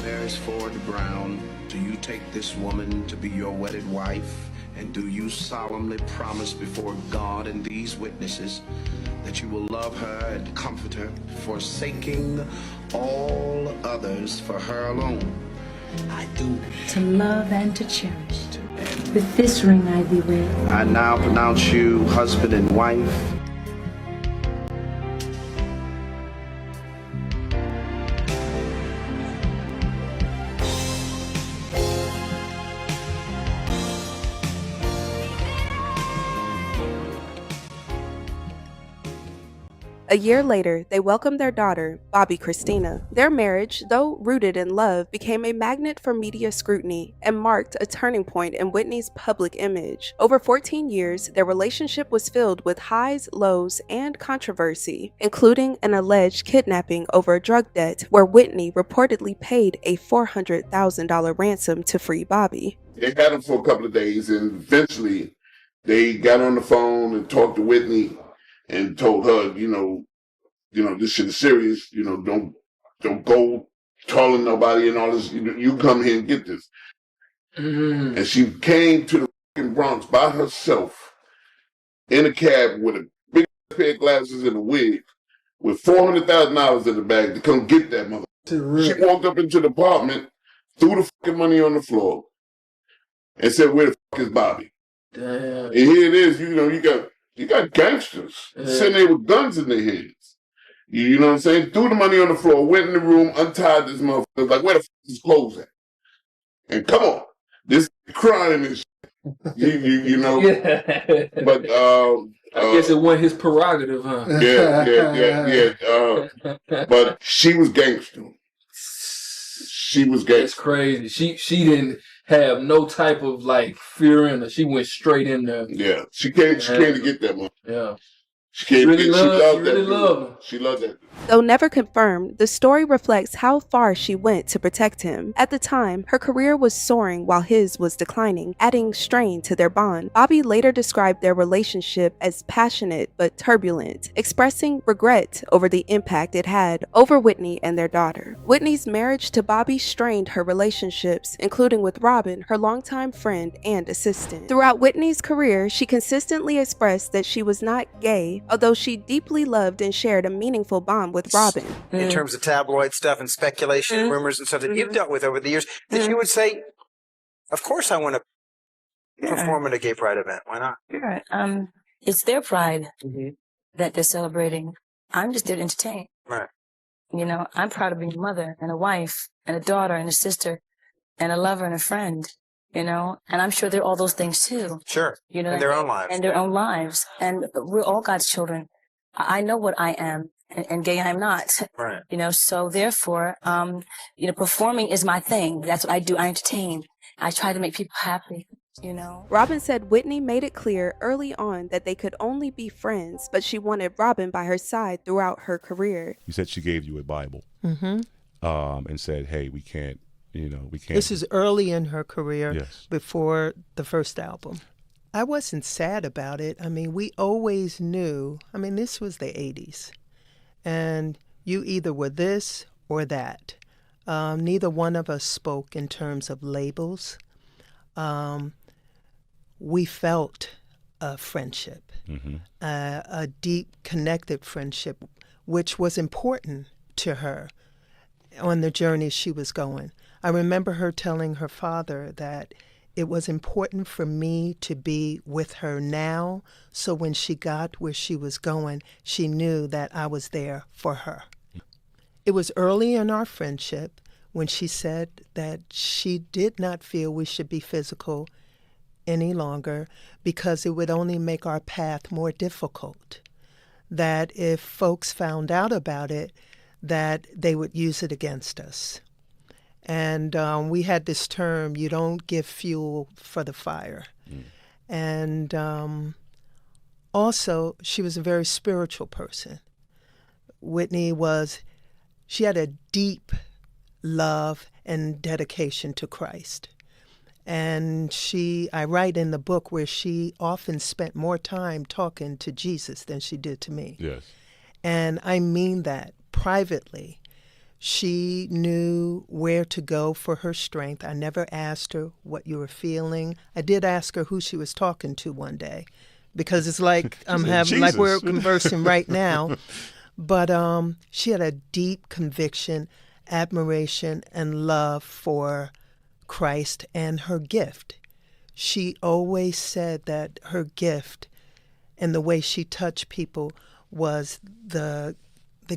There's Ford Brown. Do you take this woman to be your wedded wife? And do you solemnly promise before God and these witnesses that you will love her and comfort her, forsaking all others for her alone? I do. To love and to cherish. With this ring I thee wed. I now pronounce you husband and wife. A year later, they welcomed their daughter, Bobby Christina. Their marriage, though rooted in love, became a magnet for media scrutiny and marked a turning point in Whitney's public image. Over 14 years, their relationship was filled with highs, lows, and controversy, including an alleged kidnapping over a drug debt where Whitney reportedly paid a $400,000 ransom to free Bobby. They had him for a couple of days, and eventually they got on the phone and talked to Whitney and told her, this shit is serious. Don't go calling nobody and all this. You come here and get this. And she came to the Bronx by herself in a cab with a big pair of glasses and a wig with $400,000 in the bag to come get that mother. She walked up into the apartment, threw the fucking money on the floor, and said, "Where the fuck is Bobby?" Damn. And here it is, you got gangsters sitting there with guns in their hands. You know what I'm saying? Threw the money on the floor, went in the room, untied this motherfucker, like, "Where the fuck is his clothes at?" And come on, this crying and shit. You know. Yeah. But I guess it wasn't his prerogative, huh? Yeah. But she was gangster. She was gangster. It's crazy. She didn't have no type of like fear in her. She went straight in there. Yeah. She came to get that money. Yeah. She really loved him. She loved that. Though never confirmed, the story reflects how far she went to protect him. At the time, her career was soaring while his was declining, adding strain to their bond. Bobby later described their relationship as passionate but turbulent, expressing regret over the impact it had over Whitney and their daughter. Whitney's marriage to Bobby strained her relationships, including with Robyn, her longtime friend and assistant. Throughout Whitney's career, she consistently expressed that she was not gay, although she deeply loved and shared a meaningful bond with Robyn. In terms of tabloid stuff and speculation, rumors and stuff that you've dealt with over the years, that you would say, of course I want to perform at a gay pride event. Why not? Sure. It's their pride that they're celebrating. I'm just there to entertain. Right. You know, I'm proud of being a mother and a wife and a daughter and a sister and a lover and a friend. You know, and I'm sure they're all those things too. Sure. You know, in their own lives. And their own lives. And we're all God's children. I know what I am, and gay I am not. Right. You know, so therefore, performing is my thing. That's what I do. I entertain. I try to make people happy. You know. Robyn said Whitney made it clear early on that they could only be friends, but she wanted Robyn by her side throughout her career. You said she gave you a Bible. And said, "Hey, we can't. We can't." This is early in her career, yes, before the first album. I wasn't sad about it. I mean, we always knew. I mean, this was the 80s. And you either were this or that. Neither one of us spoke in terms of labels. We felt a friendship, a deep, connected friendship, which was important to her on the journey she was going. I remember her telling her father that it was important for me to be with her now, so when she got where she was going, she knew that I was there for her. It was early in our friendship when she said that she did not feel we should be physical any longer because it would only make our path more difficult. That if folks found out about it, that they would use it against us. And we had this term, you don't give fuel for the fire. And also, she was a very spiritual person. Whitney she had a deep love and dedication to Christ. And I write in the book where she often spent more time talking to Jesus than she did to me. Yes. And I mean that privately. She knew where to go for her strength. I never asked her what you were feeling. I did ask her who she was talking to one day, because it's like like we're conversing right now. But she had a deep conviction, admiration, and love for Christ and her gift. She always said that her gift and the way she touched people was the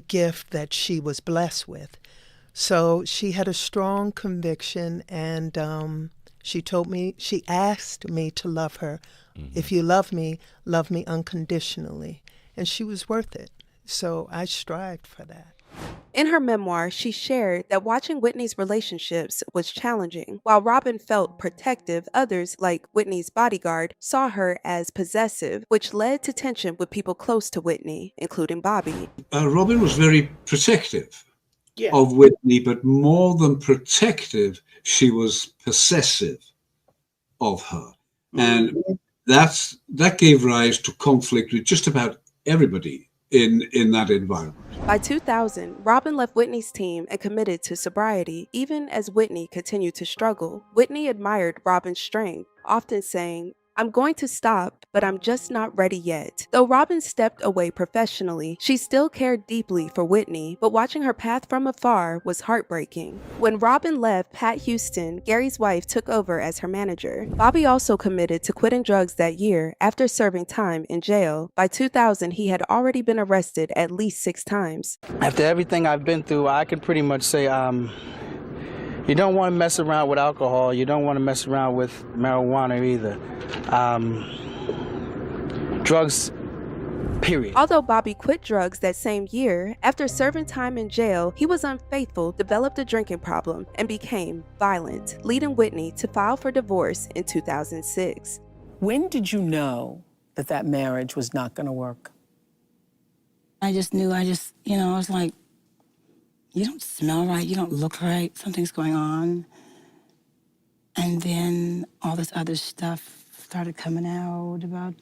gift that she was blessed with. So she had a strong conviction, and she asked me to love her. If you love me unconditionally. And she was worth it. So I strived for that. In her memoir, she shared that watching Whitney's relationships was challenging. While Robyn felt protective, others, like Whitney's bodyguard, saw her as possessive, which led to tension with people close to Whitney, including Bobby. Robyn was very protective of Whitney, but more than protective, she was possessive of her. And that gave rise to conflict with just about everybody in that environment. By 2000, Robyn left Whitney's team and committed to sobriety, even as Whitney continued to struggle. Whitney admired Robyn's strength, often saying, I'm going to stop, but I'm just not ready yet. Though Robyn stepped away professionally, she still cared deeply for Whitney, but watching her path from afar was heartbreaking. When Robyn left, Pat Houston, Gary's wife, took over as her manager. Bobby also committed to quitting drugs that year after serving time in jail. By 2000, he had already been arrested at least 6 times. After everything I've been through, I can pretty much say you don't want to mess around with alcohol. You don't want to mess around with marijuana either. Drugs, period. Although Bobby quit drugs that same year, after serving time in jail, he was unfaithful, developed a drinking problem, and became violent, leading Whitney to file for divorce in 2006. When did you know that that marriage was not going to work? I just knew, I was like, you don't smell right, you don't look right, something's going on. And then all this other stuff started coming out about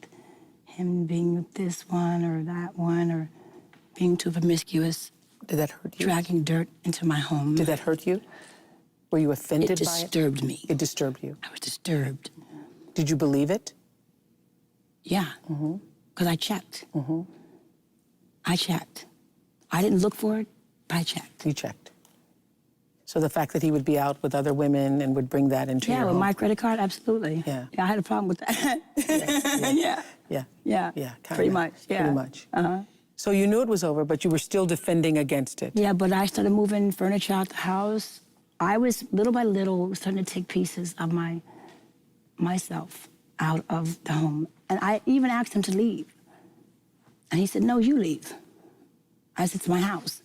him being with this one or that one, or being too promiscuous. Did that hurt you? Dragging dirt into my home. Did that hurt you? Were you offended by it? It disturbed me. It disturbed you? I was disturbed. Did you believe it? Yeah, because I checked. I checked. I didn't look for it, but I checked. You checked. So the fact that he would be out with other women and would bring that into your with home? my credit card, absolutely. Yeah. I had a problem with that. Yeah. Pretty much, yeah. Pretty much. So you knew it was over, but you were still defending against it. Yeah, but I started moving furniture out the house. I was, little by little, starting to take pieces of myself out of the home. And I even asked him to leave. And he said, no, you leave. I said, it's my house.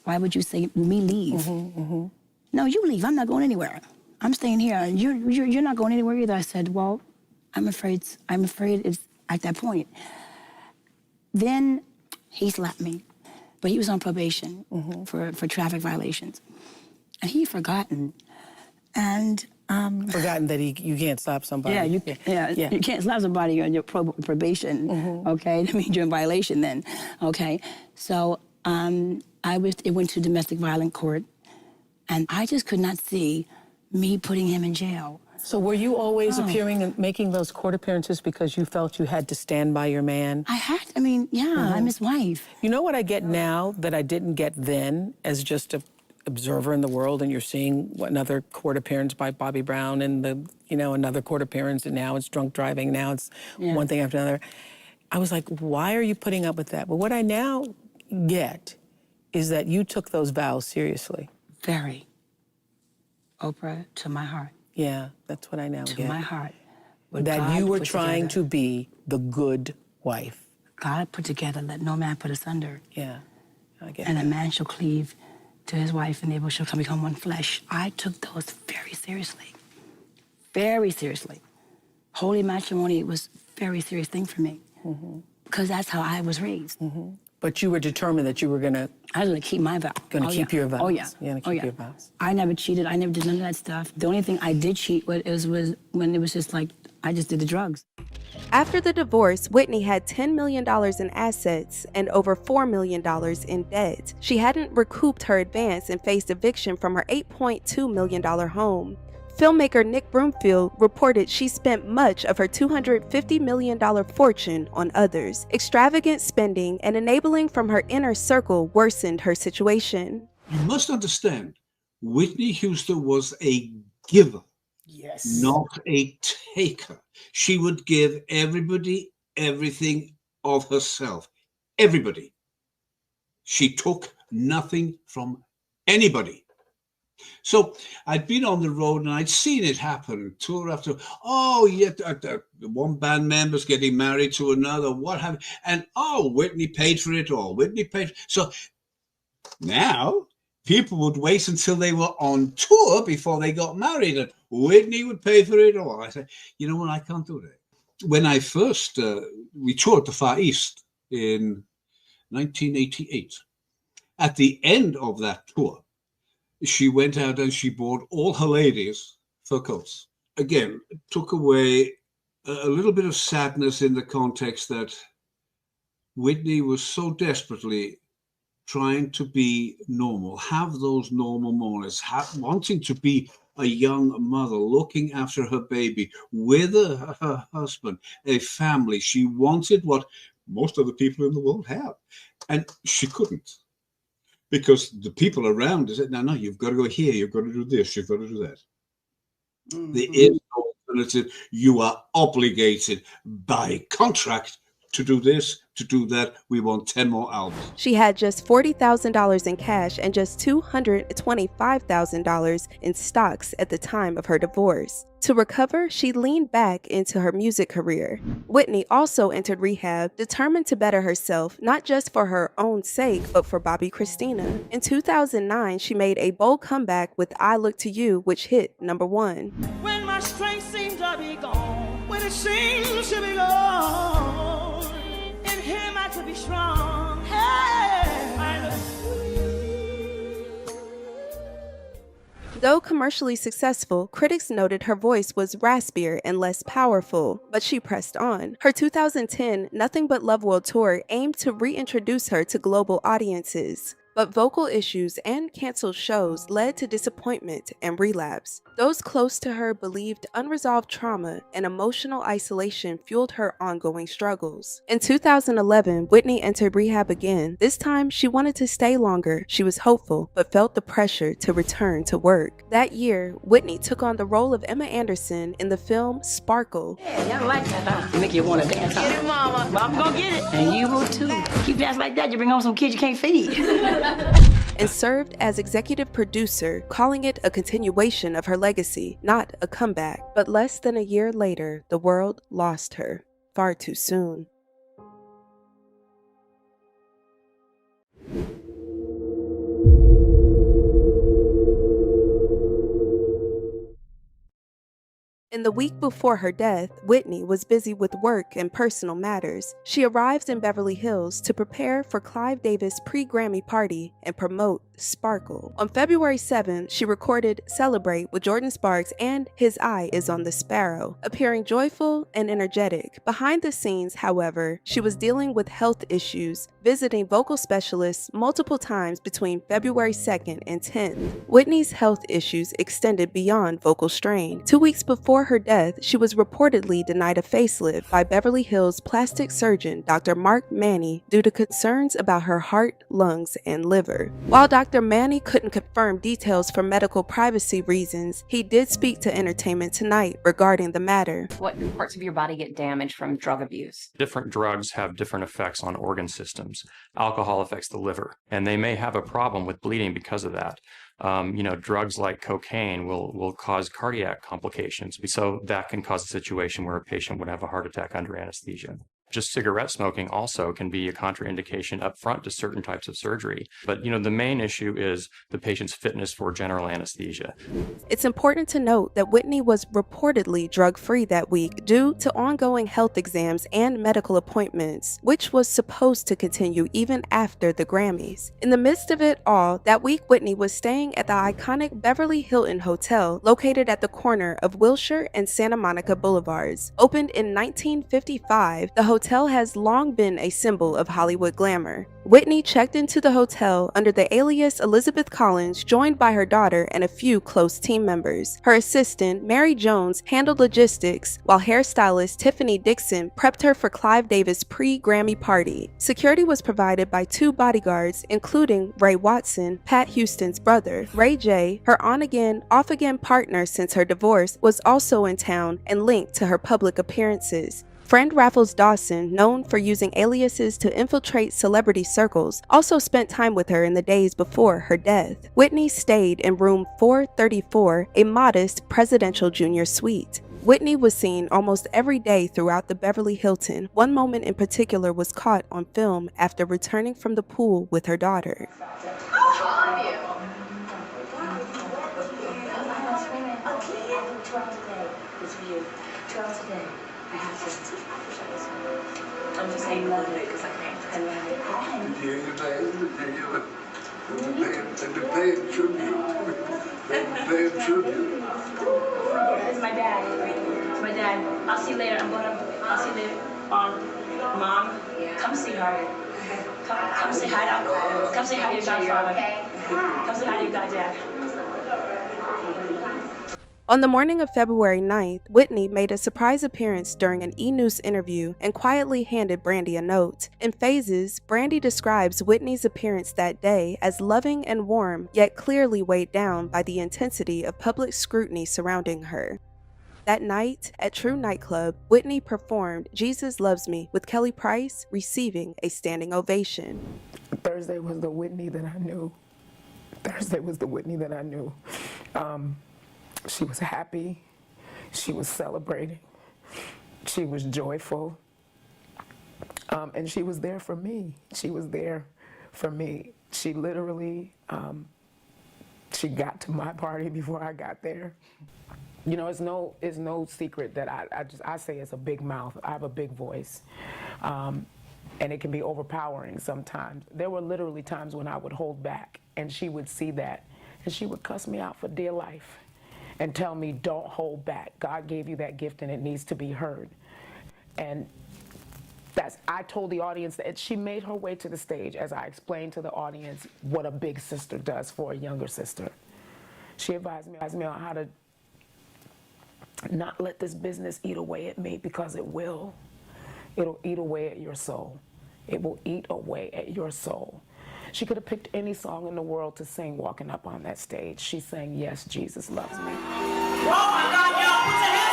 Why would you say me leave? No, you leave. I'm not going anywhere. I'm staying here. And you're not going anywhere either. I said, well, I'm afraid it's at that point. Then he slapped me. But he was on probation for traffic violations. And he forgotten. And forgotten that you can't slap somebody. you can't slap somebody on your probation. Okay, that means you're in violation then. Okay, so it went to domestic violence court, and I just could not see me putting him in jail. So were you always appearing and making those court appearances because you felt you had to stand by your man? I'm his wife. You know what I get now that I didn't get then as just a observer in the world, and you're seeing another court appearance by Bobby Brown and another court appearance, and now it's drunk driving, now it's one thing after another. I was like, why are you putting up with that? But what I now get is that you took those vows seriously. Very. Oprah, to my heart. Yeah, that's what I now get. To my heart. That you were trying to be the good wife. God put together, let no man put asunder. Yeah, I get and that. a man shall cleave to his wife, and they shall become one flesh. I took those very seriously. Very seriously. Holy matrimony was a very serious thing for me. Because that's how I was raised. But you were determined that you were going to... I was going to keep my vow. Going to keep your vows. Oh, yeah. You're going to keep your vows. I never cheated. I never did none of that stuff. The only thing I did cheat with was when it was just like, I just did the drugs. After the divorce, Whitney had $10 million in assets and over $4 million in debt. She hadn't recouped her advance and faced eviction from her $8.2 million home. Filmmaker Nick Broomfield reported she spent much of her $250 million fortune on others. Extravagant spending and enabling from her inner circle worsened her situation. You must understand, Whitney Houston was a giver, not a taker. She would give everybody everything of herself. Everybody. She took nothing from anybody. So I'd been on the road and I'd seen it happen tour after. Oh, yeah, the one band member's getting married to another. What have you? And Whitney paid for it all. Whitney paid. So now people would wait until they were on tour before they got married, and Whitney would pay for it all. I said, you know what? I can't do that. When I first we toured the Far East in 1988. At the end of that tour, she went out and she bought all her ladies fur coats. Again, it took away a little bit of sadness in the context that Whitney was so desperately trying to be normal, have those normal moments, wanting to be a young mother looking after her baby with her husband, a family. She wanted what most other people in the world have, and she couldn't. Because the people around her said, no, you've got to go here, you've got to do this, you've got to do that. There is no alternative. You are obligated by contract to do this, to do that. We want 10 more albums. She had just $40,000 in cash and just $225,000 in stocks at the time of her divorce. To recover, she leaned back into her music career. Whitney also entered rehab, determined to better herself, not just for her own sake, but for Bobby Christina. In 2009, she made a bold comeback with I Look to You, which hit #1. When my strength seems to be gone, when it seems to be gone, in him I could be strong. Hey, I look. Though commercially successful, critics noted her voice was raspier and less powerful, but she pressed on. Her 2010 Nothing But Love World Tour aimed to reintroduce her to global audiences. But vocal issues and canceled shows led to disappointment and relapse. Those close to her believed unresolved trauma and emotional isolation fueled her ongoing struggles. In 2011, Whitney entered rehab again. This time, she wanted to stay longer. She was hopeful, but felt the pressure to return to work. That year, Whitney took on the role of Emma Anderson in the film Sparkle. Yeah, y'all like that, huh? Make you want to dance. Get it, mama. Mom gonna get it. And you will too. Keep dancing like that, you bring home some kids you can't feed. And served as executive producer, calling it a continuation of her legacy, not a comeback. But less than a year later, the world lost her far too soon. In the week before her death, Whitney was busy with work and personal matters. She arrives in Beverly Hills to prepare for Clive Davis' pre-Grammy party and promote Sparkle. On February 7th, she recorded Celebrate with Jordan Sparks and His Eye is on the Sparrow, appearing joyful and energetic. Behind the scenes, however, she was dealing with health issues, visiting vocal specialists multiple times between February 2nd and 10th. Whitney's health issues extended beyond vocal strain. 2 weeks before her death, she was reportedly denied a facelift by Beverly Hills plastic surgeon Dr. Mark Manny due to concerns about her heart, lungs, and liver. While Dr. Manny couldn't confirm details for medical privacy reasons, he did speak to Entertainment Tonight regarding the matter. What parts of your body get damaged from drug abuse? Different drugs have different effects on organ systems. Alcohol affects the liver, and they may have a problem with bleeding because of that. Drugs like cocaine will cause cardiac complications. So that can cause a situation where a patient would have a heart attack under anesthesia. Just cigarette smoking also can be a contraindication up front to certain types of surgery. But, the main issue is the patient's fitness for general anesthesia. It's important to note that Whitney was reportedly drug-free that week due to ongoing health exams and medical appointments, which was supposed to continue even after the Grammys. In the midst of it all, that week Whitney was staying at the iconic Beverly Hilton Hotel located at the corner of Wilshire and Santa Monica Boulevards. Opened in 1955, the hotel has long been a symbol of Hollywood glamour. Whitney checked into the hotel under the alias Elizabeth Collins, joined by her daughter and a few close team members. Her assistant, Mary Jones, handled logistics, while hairstylist Tiffany Dixon prepped her for Clive Davis' pre-Grammy party. Security was provided by 2 bodyguards, including Ray Watson, Pat Houston's brother. Ray J, her on-again, off-again partner since her divorce, was also in town and linked to her public appearances. Friend Raffles Dawson, known for using aliases to infiltrate celebrity circles, also spent time with her in the days before her death. Whitney stayed in room 434, a modest presidential junior suite. Whitney was seen almost every day throughout the Beverly Hilton. One moment in particular was caught on film after returning from the pool with her daughter. I'm just saying love it because I can't. I love it. It's my dad. It's my dad. I'll see you later. I'll see you later. Mom, come see her. Come say hi to Come say hi to your godfather. Come say hi to your goddad. On the morning of February 9th, Whitney made a surprise appearance during an E! News interview and quietly handed Brandy a note. In phases, Brandy describes Whitney's appearance that day as loving and warm, yet clearly weighed down by the intensity of public scrutiny surrounding her. That night, at True Nightclub, Whitney performed Jesus Loves Me with Kelly Price receiving a standing ovation. Thursday was the Whitney that I knew. Thursday was the Whitney that I knew. She was happy. She was celebrating. She was joyful. And she was there for me. She was there for me. She literally, she got to my party before I got there. You know, it's no secret that I say it's a big mouth. I have a big voice. And it can be overpowering sometimes. There were literally times when I would hold back and she would see that and she would cuss me out for dear life and tell me, don't hold back. God gave you that gift and it needs to be heard. And I told the audience that she made her way to the stage as I explained to the audience what a big sister does for a younger sister. She advised me on how to not let this business eat away at me, because it will. It'll eat away at your soul. It will eat away at your soul. She could have picked any song in the world to sing walking up on that stage. She sang, Yes, Jesus Loves Me. Oh my God, y'all, put your hands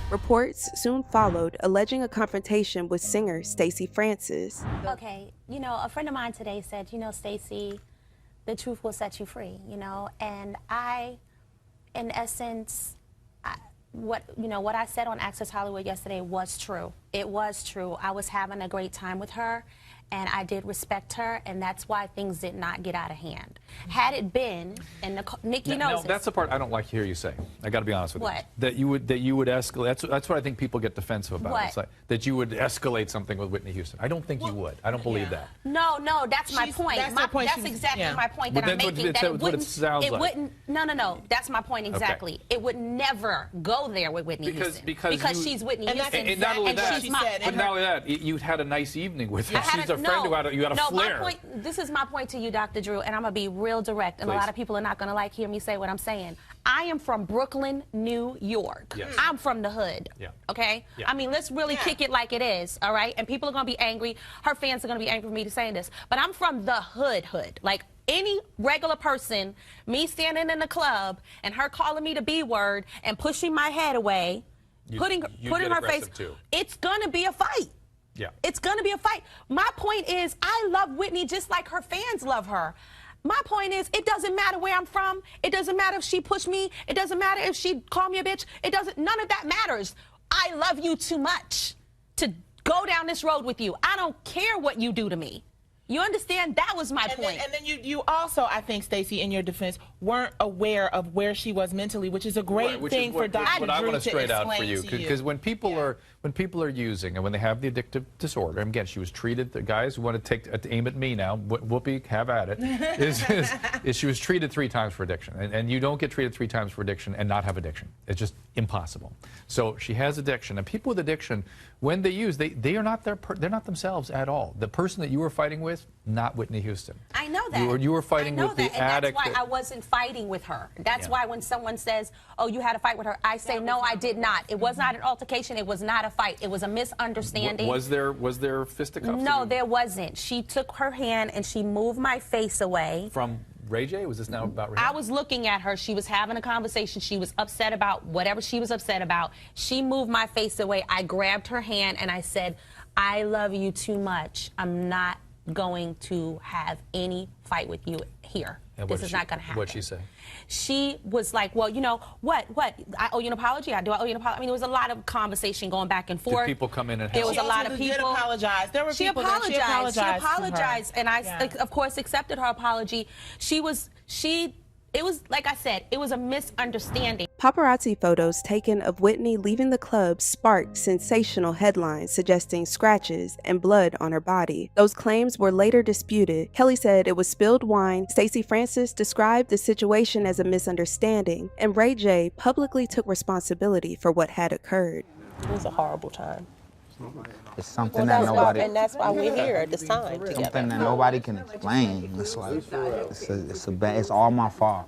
Reports soon followed alleging a confrontation with singer Stacey Francis. Okay, you know, a friend of mine today said, you know, Stacey, the truth will set you free, you know, and I, in essence, what I said on Access Hollywood yesterday was true. It was true. I was having a great time with her, and I did respect her, and that's why things did not get out of hand. Had it been, and Nikki knows that's the part I don't like to hear you say. I got to be honest with What? you. That you would escalate. That's what I think people get defensive about. What? It's like that you would escalate something with Whitney Houston. I don't think you would. I don't believe that. No, that's my point. That's exactly my point that I'm making. That it wouldn't. No. That's my point exactly. Okay. It would never go there with Whitney Houston because she's Whitney Houston, and not only that, she's my. But not only that, you had a nice evening with her. She's a friend who you had a flair. This is my point to you, Dr. Drew, and I'm gonna be real direct. And Please. A lot of people are not gonna hear me say what I'm saying. I am from Brooklyn, New York. Yes. I'm from the hood. Yeah. Okay. Yeah. I mean, let's really kick it like it is. All right. And people are gonna be angry. Her fans are gonna be angry for me to saying this, but I'm from the hood. Like any regular person, me standing in the club and her calling me the B word and pushing my head away, putting her face. Too. It's gonna be a fight. Yeah. It's going to be a fight. My point is, I love Whitney just like her fans love her. My point is, it doesn't matter where I'm from. It doesn't matter if she pushed me. It doesn't matter if she called me a bitch. None of that matters. I love you too much to go down this road with you. I don't care what you do to me. You understand? That was my point. And then you also, I think, Stacey, in your defense, weren't aware of where she was mentally, which is a great thing for Dr. What I Drew want to straight out for you, to because when people are using and when they have the addictive disorder, and again, she was treated. The guys who want to aim at me now, Whoopi, have at it. is she was treated 3 times for addiction, and you don't get treated 3 times for addiction and not have addiction. It's just impossible. So she has addiction, and people with addiction, when they use, they're not themselves at all. The person that you were fighting with, not Whitney Houston. I I know that. You were fighting with the and addict. that's why I wasn't fighting with her. That's why when someone says, "Oh, you had a fight with her," I say, "No, I did not. It was not an altercation. It was not a fight. It was a misunderstanding." Was there fisticuffs? No, there wasn't. She took her hand and she moved my face away. From Ray J? Was this now about Ray J? I was looking at her. She was having a conversation. She was upset about whatever she was upset about. She moved my face away. I grabbed her hand and I said, "I love you too much. I'm not going to have any fight with you here. This is not going to happen." What'd she say? She was like, "Well, you know, what? I owe you an apology? Do I owe you an apology?" I mean, there was a lot of conversation going back and forth. Did people come in and help? There was a lot of people. Did apologize. There were She people that apologized. She apologized, and I, Yeah. of course, accepted her apology. It was, like I said, it was a misunderstanding. Paparazzi photos taken of Whitney leaving the club sparked sensational headlines suggesting scratches and blood on her body. Those claims were later disputed. Kelly said it was spilled wine. Stacey Francis described the situation as a misunderstanding, and Ray J publicly took responsibility for what had occurred. It was a horrible time. It's something that nobody. And that's why we're here at this time together. Something that nobody can explain. It's like it's all my fault.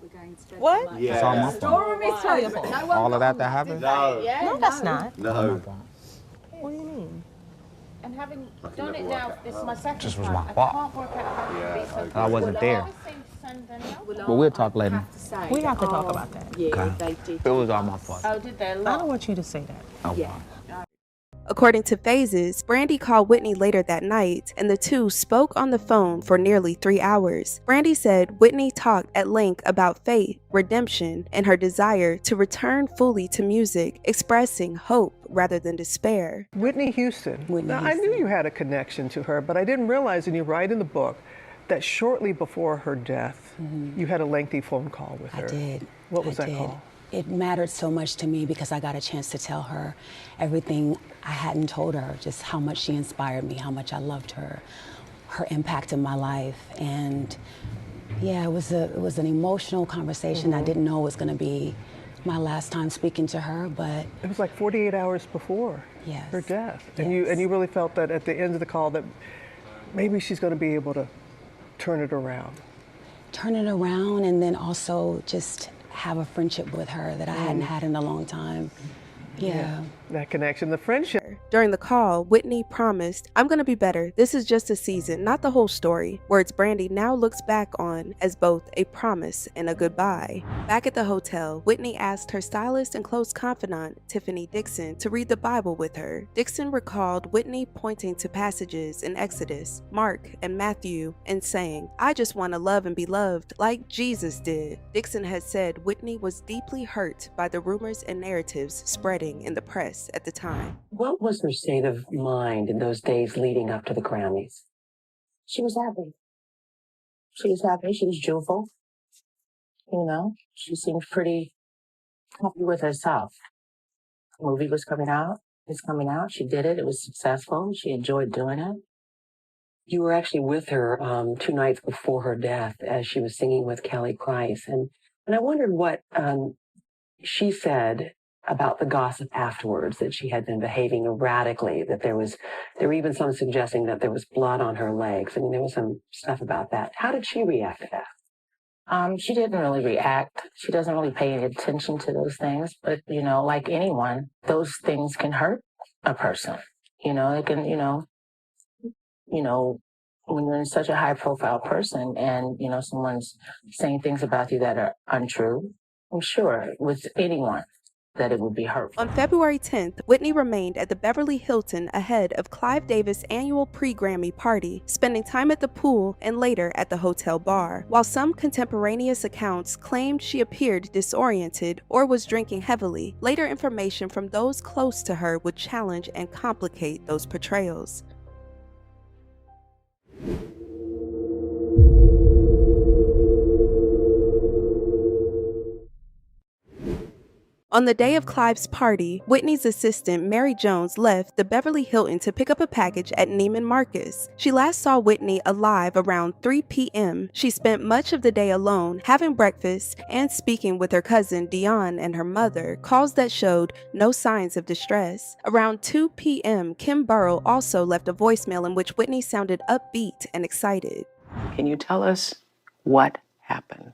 What? It's all my fault. All of that happened. No, that's not. No. What do you mean? And having done it now, this is my second Just was time. my fault. I can't work out how to be so I wasn't there. But we'll talk later. We have to talk about that. Okay. It was all my fault. Oh, did they? I don't want you to say that. Oh, Yeah. According to Phases, Brandy called Whitney later that night, and the two spoke on the phone for nearly 3 hours. Brandy said Whitney talked at length about faith, redemption, and her desire to return fully to music, expressing hope rather than despair. Whitney Houston. Now, I knew you had a connection to her, but I didn't realize, and you write in the book, that shortly before her death, you had a lengthy phone call with her. I did. What was I that did. call? It mattered so much to me because I got a chance to tell her everything I hadn't told her, just how much she inspired me, how much I loved her, her impact in my life. And yeah, it was an emotional conversation. I didn't know it was going to be my last time speaking to her, but it was like 48 hours before her death. And you really felt that at the end of the call that maybe she's going to be able to turn it around. Turn it around, and then also just have a friendship with her that I hadn't had in a long time. Yeah. That connection, the friendship. During the call, Whitney promised, "I'm gonna be better. This is just a season, not the whole story." Words Brandy now looks back on as both a promise and a goodbye. Back at the hotel, Whitney asked her stylist and close confidant, Tiffany Dixon, to read the Bible with her. Dixon recalled Whitney pointing to passages in Exodus, Mark, and Matthew and saying, "I just want to love and be loved like Jesus did." Dixon had said Whitney was deeply hurt by the rumors and narratives spreading in the press at the time. What was her state of mind in those days leading up to the Grammys? She was happy. She was happy. She was joyful. You know, she seemed pretty happy with herself. The movie was coming out. It's coming out. She did it. It was successful. She enjoyed doing it. You were actually with her 2 nights before her death as she was singing with Kelly Price. And I wondered what she said about the gossip afterwards, that she had been behaving erratically, that there were even some suggesting that there was blood on her legs. I mean, there was some stuff about that. How did she react to that? She didn't really react. She doesn't really pay any attention to those things. But, you know, like anyone, those things can hurt a person. You know, it can, you know, when you're such a high profile person and, you know, someone's saying things about you that are untrue, I'm sure with anyone that it would be hurtful. On February 10th, Whitney remained at the Beverly Hilton ahead of Clive Davis' annual pre-Grammy party, spending time at the pool and later at the hotel bar. While some contemporaneous accounts claimed she appeared disoriented or was drinking heavily, later information from those close to her would challenge and complicate those portrayals. On the day of Clive's party, Whitney's assistant, Mary Jones, left the Beverly Hilton to pick up a package at Neiman Marcus. She last saw Whitney alive around 3 p.m. She spent much of the day alone, having breakfast and speaking with her cousin Dion and her mother, calls that showed no signs of distress. Around 2 p.m., Kim Burrell also left a voicemail in which Whitney sounded upbeat and excited. Can you tell us what happened?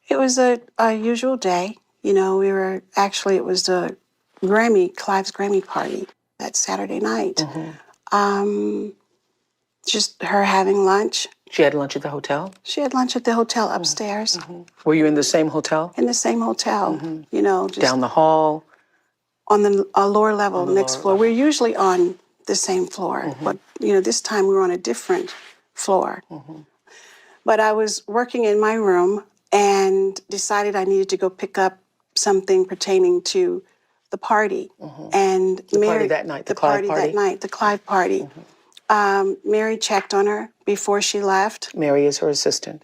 It was a usual day. You know, it was the Clive's Grammy party that Saturday night. Just her having lunch. She had lunch at the hotel? She had lunch at the hotel upstairs. Were you in the same hotel? In the same hotel, you know. Just down the hall? On the lower level, next floor. We're usually on the same floor, but, you know, this time we were on a different floor. But I was working in my room and decided I needed to go pick up something pertaining to the party. And The party that night, the Clive party? That night, the Clive party. Mary checked on her before she left. Mary is her assistant.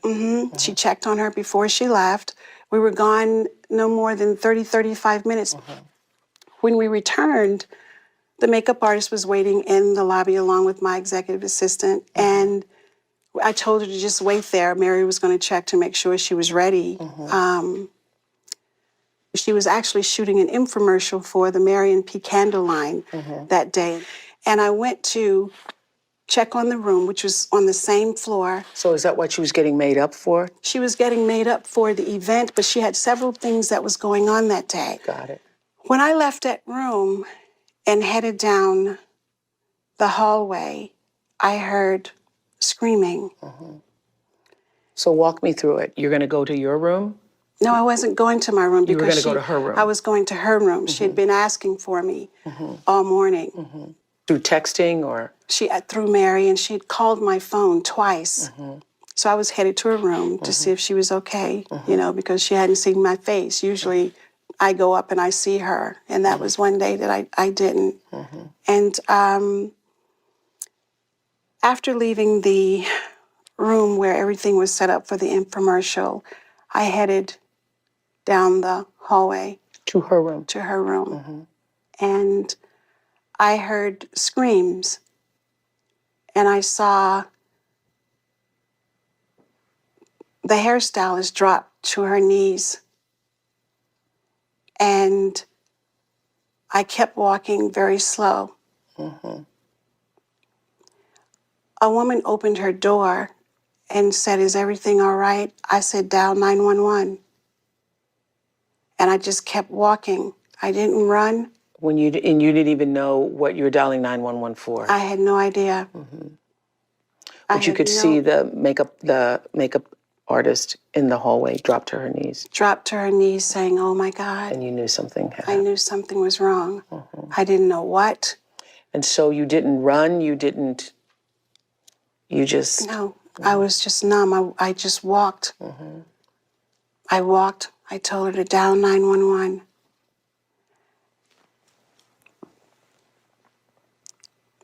She checked on her before she left. We were gone no more than 35 minutes. When we returned, the makeup artist was waiting in the lobby along with my executive assistant. And I told her to just wait there. Mary was going to check to make sure she was ready. She was actually shooting an infomercial for the Marion P. Candle line that day. And I went to check on the room, which was on the same floor. So is that what she was getting made up for? She was getting made up for the event, but she had several things that was going on that day. Got it. When I left that room and headed down the hallway, I heard screaming. So walk me through it. You're going to go to your room? No, I wasn't going to my room You were because going to go to her room? I was going to her room. She had been asking for me all morning. Through texting or? Through Mary, and she'd called my phone twice. So I was headed to her room to see if she was okay, you know, because she hadn't seen my face. Usually I go up and I see her, and that was one day that I didn't. And after leaving the room where everything was set up for the infomercial, I headed down the hallway. To her room? To her room. And I heard screams, and I saw the hairstylist drop to her knees. And I kept walking very slow. A woman opened her door and said, "Is everything all right?" I said, "Dial 911." And I just kept walking. I didn't run. And you didn't even know what you were dialing 911 for? I had no idea. But you could see the makeup artist in the hallway drop to her knees. Dropped to her knees saying, "Oh my God." And you knew something had I happened. knew something was wrong. I didn't know what. And so you didn't run, you just... No, I was just numb. I just walked. I walked. I told her to dial 911.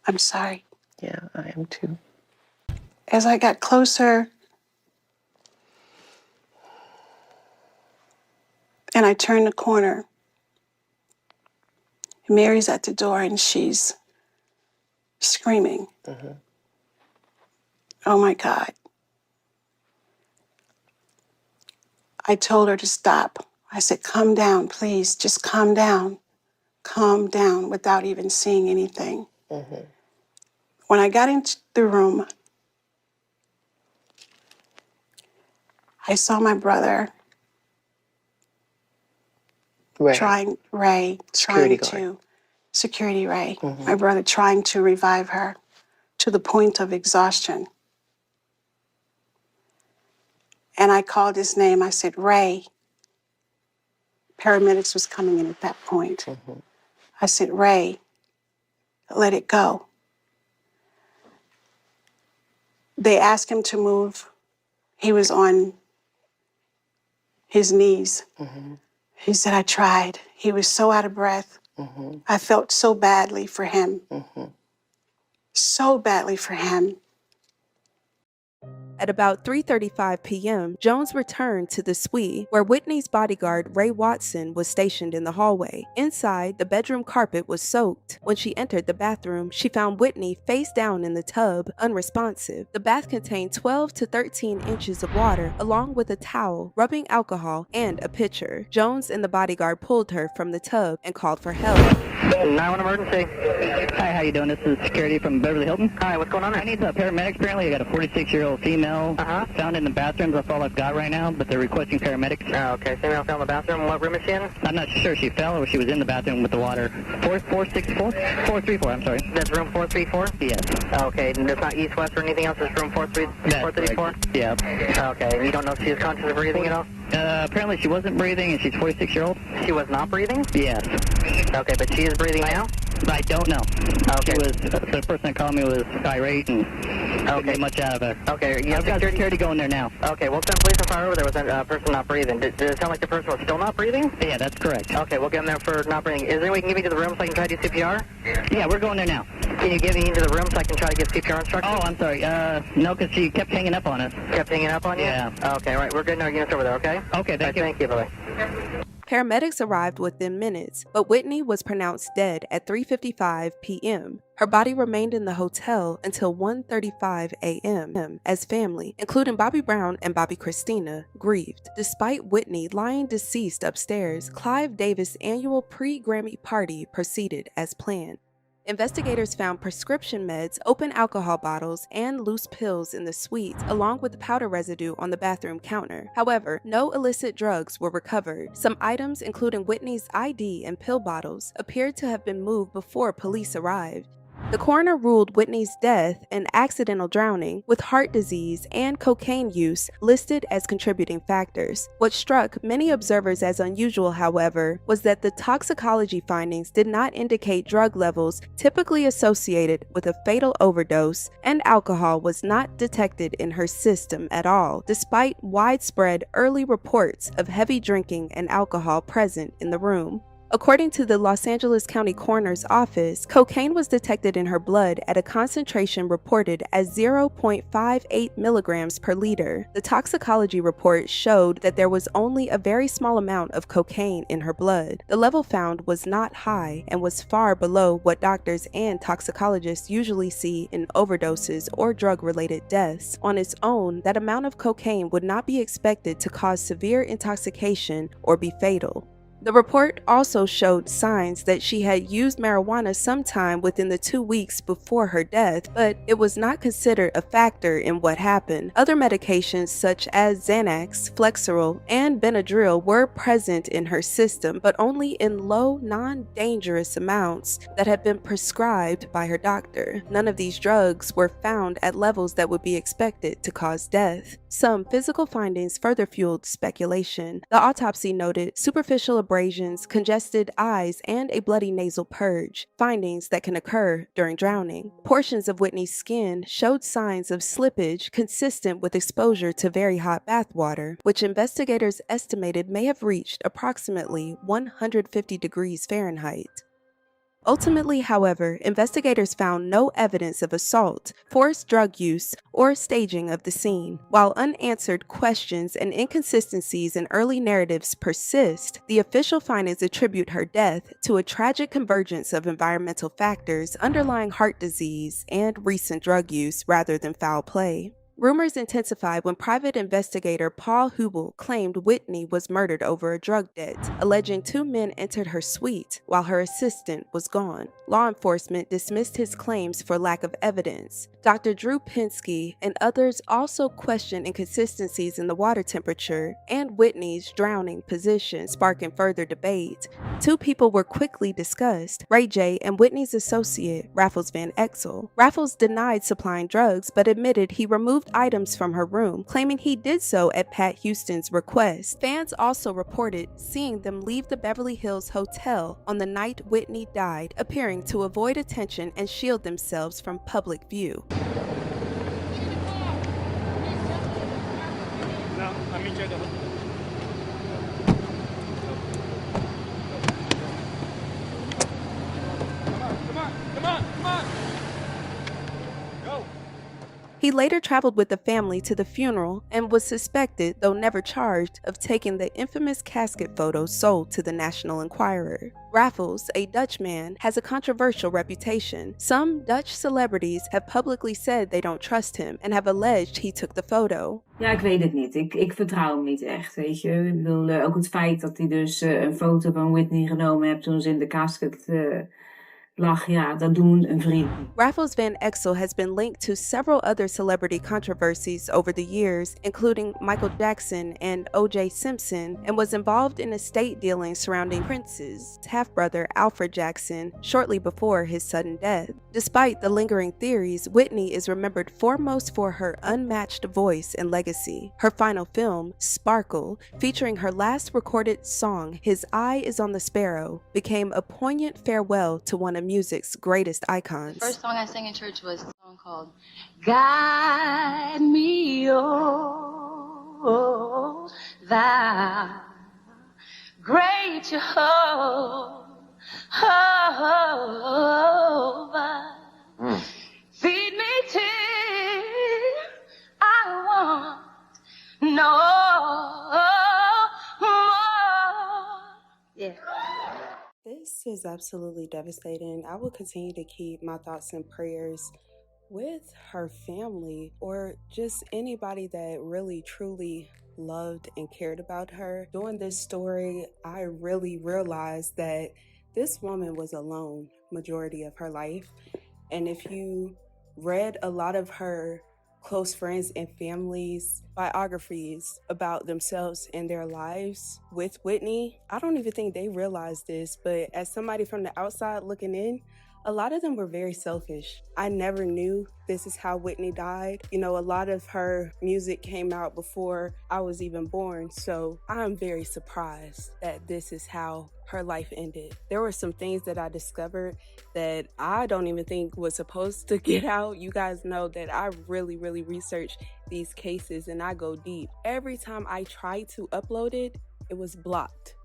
I'm sorry. Yeah, I am too. As I got closer, and I turned the corner, Mary's at the door and she's screaming. Oh my God. I told her to stop. I said, "Calm down, please. Just calm down. Calm down," without even seeing anything. When I got into the room, I saw my brother Security Ray, my brother trying to revive her to the point of exhaustion. And I called his name. I said, "Ray." Paramedics was coming in at that point. I said, "Ray, let it go." They asked him to move. He was on his knees. He said, "I tried." He was so out of breath. I felt so badly for him. So badly for him. At about 3:35 p.m., Jones returned to the suite where Whitney's bodyguard, Ray Watson, was stationed in the hallway. Inside, the bedroom carpet was soaked. When she entered the bathroom, she found Whitney face down in the tub, unresponsive. The bath contained 12 to 13 inches of water, along with a towel, rubbing alcohol, and a pitcher. Jones and the bodyguard pulled her from the tub and called for help. 911 emergency. Hi, how you doing? This is security from Beverly Hilton. Hi, what's going on there? I need paramedics. Apparently, I got a 46-year-old female found in the bathrooms. That's all I've got right now, but they're requesting paramedics. Oh, okay. Female fell in the bathroom. What room is she in? I'm not sure. She fell or she was in the bathroom with the water. 434, I'm sorry. That's room 434? Yes. Okay, and there's not east, west, or anything else? It's room 434? Yeah. Okay, and you don't know if she is conscious of breathing at all? Apparently she wasn't breathing, and she's 46-year-old. She was not breathing? Yes. Okay, but she is breathing now? I don't know. Okay. The person that called me was irate and couldn't get much out of her. Okay, I've got security going there now. Okay, we'll send police and fire over. There was a person not breathing. Did it sound like the person was still not breathing? Yeah, that's correct. Okay, we'll get them there for not breathing. Is there any way you can get me to the room so I can try to do CPR? Yeah, we're going there now. Can you get me into the room so I can try to give CPR instructions? Oh, I'm sorry. No, because she kept hanging up on us. Kept hanging up on you? Yeah. Okay, all right. We're getting our units over there, okay? Okay, thank you. Thank you, bye-bye. Paramedics arrived within minutes, but Whitney was pronounced dead at 3:55 p.m. Her body remained in the hotel until 1:35 a.m. as family, including Bobby Brown and Bobby Christina, grieved. Despite Whitney lying deceased upstairs, Clive Davis' annual pre-Grammy party proceeded as planned. Investigators found prescription meds, open alcohol bottles, and loose pills in the suite, along with powder residue on the bathroom counter. However, no illicit drugs were recovered. Some items, including Whitney's ID and pill bottles, appeared to have been moved before police arrived. The coroner ruled Whitney's death an accidental drowning, with heart disease and cocaine use listed as contributing factors. What struck many observers as unusual, however, was that the toxicology findings did not indicate drug levels typically associated with a fatal overdose, and alcohol was not detected in her system at all, despite widespread early reports of heavy drinking and alcohol present in the room. According to the Los Angeles County Coroner's Office, cocaine was detected in her blood at a concentration reported as 0.58 milligrams per liter. The toxicology report showed that there was only a very small amount of cocaine in her blood. The level found was not high and was far below what doctors and toxicologists usually see in overdoses or drug-related deaths. On its own, that amount of cocaine would not be expected to cause severe intoxication or be fatal. The report also showed signs that she had used marijuana sometime within the 2 weeks before her death, but it was not considered a factor in what happened. Other medications such as Xanax, Flexeril, and Benadryl were present in her system, but only in low, non-dangerous amounts that had been prescribed by her doctor. None of these drugs were found at levels that would be expected to cause death. Some physical findings further fueled speculation. The autopsy noted superficial abrasions, congested eyes, and a bloody nasal purge, findings that can occur during drowning. Portions of Whitney's skin showed signs of slippage consistent with exposure to very hot bath water, which investigators estimated may have reached approximately 150 degrees Fahrenheit. Ultimately, however, investigators found no evidence of assault, forced drug use, or staging of the scene. While unanswered questions and inconsistencies in early narratives persist, the official findings attribute her death to a tragic convergence of environmental factors underlying heart disease and recent drug use rather than foul play. Rumors intensified when private investigator Paul Hubel claimed Whitney was murdered over a drug debt, alleging 2 men entered her suite while her assistant was gone. Law enforcement dismissed his claims for lack of evidence. Dr. Drew Pinsky and others also questioned inconsistencies in the water temperature and Whitney's drowning position, sparking further debate. 2 people were quickly discussed: Ray J and Whitney's associate, Raffles Van Exel. Raffles denied supplying drugs, but admitted he removed items from her room, claiming he did so at Pat Houston's request. Fans also reported seeing them leave the Beverly Hills hotel on the night Whitney died, appearing to avoid attention and shield themselves from public view. He later traveled with the family to the funeral and was suspected, though never charged, of taking the infamous casket photos sold to the National Enquirer. Raffles, a Dutch man, has a controversial reputation. Some Dutch celebrities have publicly said they don't trust him and have alleged he took the photo. Ja, ik weet het niet. Ik vertrouw hem niet echt, weet je. Ik bedoel, ook het feit dat hij dus een foto van Whitney genomen heeft toen ze in de casket lag, ja, dat doen een vriend. Raffles Van Exel has been linked to several other celebrity controversies over the years, including Michael Jackson and O.J. Simpson, and was involved in estate dealings surrounding Prince's half-brother Alfred Jackson shortly before his sudden death. Despite the lingering theories, Whitney is remembered foremost for her unmatched voice and legacy. Her final film, Sparkle, featuring her last recorded song, His Eye is on the Sparrow, became a poignant farewell to one of music's greatest icons. The first song I sang in church was a song called Guide Me, Oh, Thou Great Jehovah. Feed me till I want no more. Yeah. This is absolutely devastating. I will continue to keep my thoughts and prayers with her family, or just anybody that really truly loved and cared about her. Doing this story, I really realized that this woman was alone majority of her life. And if you read a lot of her close friends and family's biographies about themselves and their lives with Whitney, I don't even think they realized this, but as somebody from the outside looking in, a lot of them were very selfish. I never knew this is how Whitney died. You know, a lot of her music came out before I was even born, so I'm very surprised that this is how her life ended. There were some things that I discovered that I don't even think was supposed to get out. You guys know that I really research these cases and I go deep. Every time I tried to upload it, it was blocked.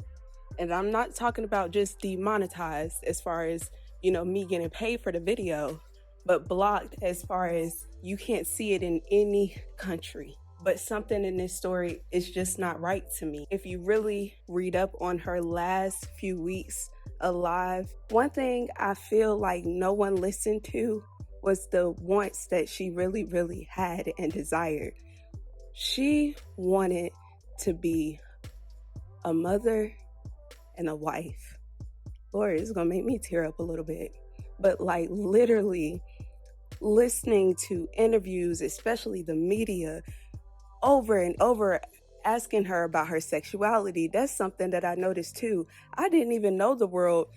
And I'm not talking about just demonetized as far as, you know, me getting paid for the video, but blocked as far as you can't see it in any country. But something in this story is just not right to me. If you really read up on her last few weeks alive, one thing I feel like no one listened to was the wants that she really had and desired. She wanted to be a mother and a wife. Lord, it's gonna make me tear up a little bit. But like literally listening to interviews, especially the media, over and over asking her about her sexuality, that's something that I noticed too. I didn't even know the world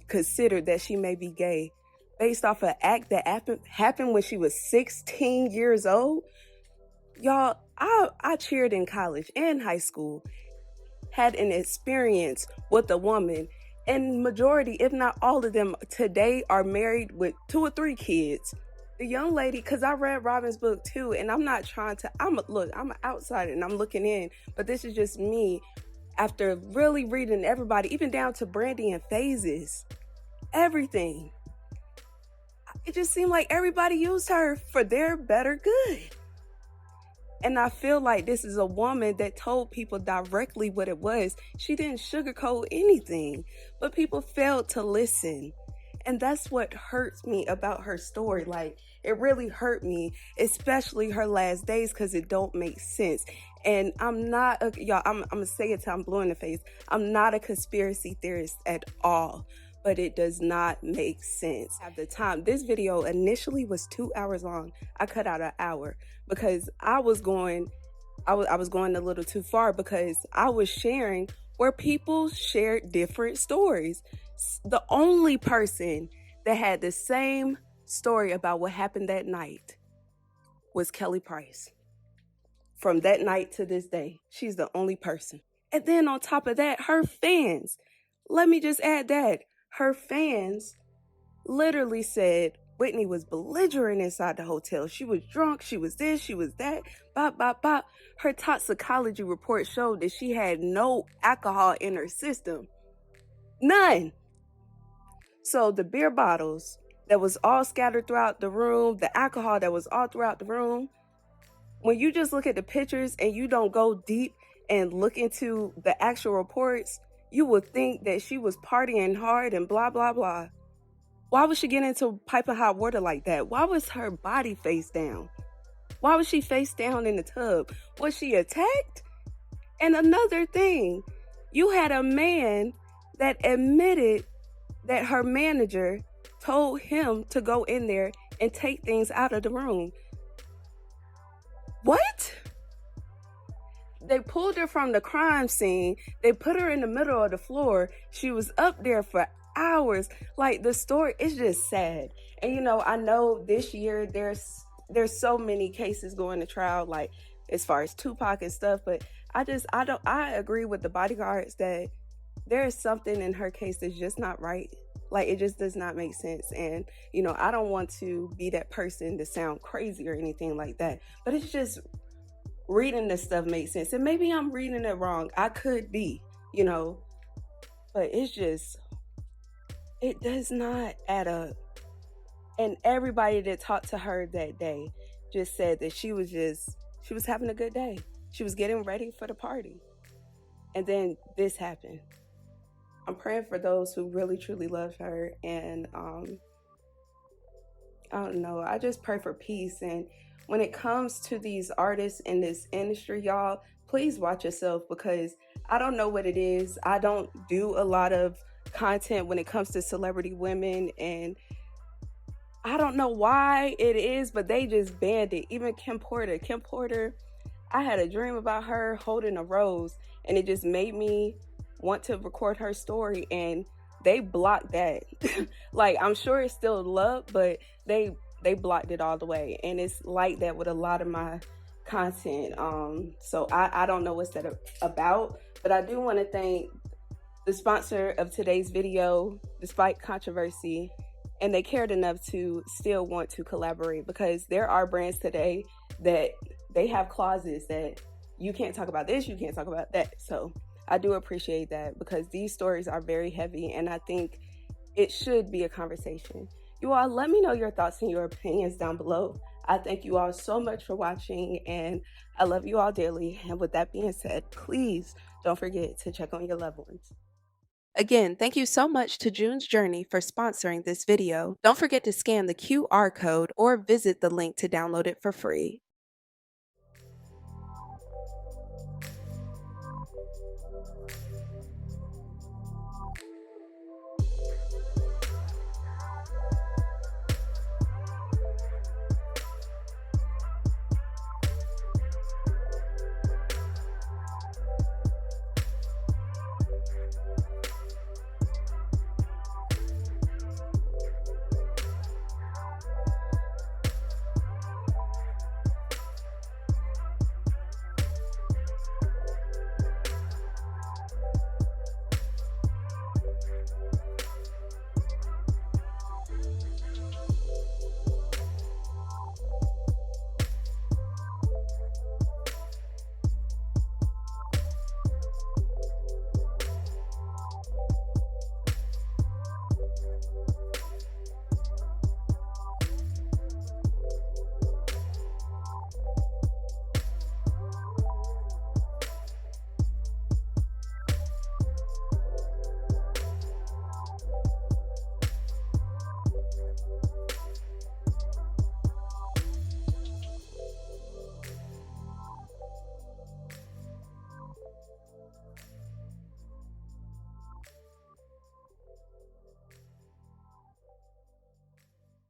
considered that she may be gay based off an act that happened when she was 16 years old. Y'all, I cheered in college and high school, had an experience with a woman, and majority, if not all of them today, are married with 2 or 3 kids. The young lady, because I read Robyn's book too, and I'm not trying to, I'm an outsider and I'm looking in, but this is just me after really reading everybody, even down to Brandy and Phases, everything. It just seemed like everybody used her for their better good. And I feel like this is a woman that told people directly what it was. She didn't sugarcoat anything, but people failed to listen. And that's what hurts me about her story. Like, it really hurt me, especially her last days, because it don't make sense. And I'm not, y'all, I'm going to say it till I'm blue in the face. I'm not a conspiracy theorist at all, but it does not make sense. At the time, this video initially was 2 hours long. I cut out an hour because I was going a little too far, because I was sharing where people shared different stories. The only person that had the same story about what happened that night was Kelly Price. From that night to this day, she's the only person. And then on top of that, her fans, let me just add that, her fans literally said Whitney was belligerent inside the hotel. She was drunk, she was this, she was that, bop, bop, bop. Her toxicology report showed that she had no alcohol in her system. None. So the beer bottles that was all scattered throughout the room, the alcohol that was all throughout the room, when you just look at the pictures and you don't go deep and look into the actual reports, you would think that she was partying hard and blah, blah, blah. Why would she get into piping hot water like that? Why was her body face down? Why was she face down in the tub? Was she attacked? And another thing, you had a man that admitted that her manager told him to go in there and take things out of the room. What? They pulled her from the crime scene. They put her in the middle of the floor. She was up there for hours. Like, the story is just sad. And you know, I know this year there's so many cases going to trial, like as far as Tupac and stuff, but I agree with the bodyguards that there is something in her case that's just not right. Like, it just does not make sense. And, you know, I don't want to be that person to sound crazy or anything like that, but it's just reading this stuff makes sense. And maybe I'm reading it wrong. I could be, you know, but it's just, it does not add up. And everybody that talked to her that day just said that she was having a good day. She was getting ready for the party. And then this happened. I'm praying for those who really, truly love her. And I don't know, I just pray for peace. And when it comes to these artists in this industry, y'all, please watch yourself, because I don't know what it is. I don't do a lot of content when it comes to celebrity women, and I don't know why it is, but they just banned it. Even Kim Porter, I had a dream about her holding a rose, and it just made me want to record her story, and they blocked that. Like, I'm sure it's still love, but they blocked it all the way. And it's like that with a lot of my content. So I don't know what's that about, but I do want to thank the sponsor of today's video, despite controversy, and they cared enough to still want to collaborate, because there are brands today that they have clauses that you can't talk about this, you can't talk about that. So I do appreciate that, because these stories are very heavy, and I think it should be a conversation. You all, let me know your thoughts and your opinions down below. I thank you all so much for watching, and I love you all dearly. And with that being said, please don't forget to check on your loved ones. Again, thank you so much to June's Journey for sponsoring this video. Don't forget to scan the QR code or visit the link to download it for free.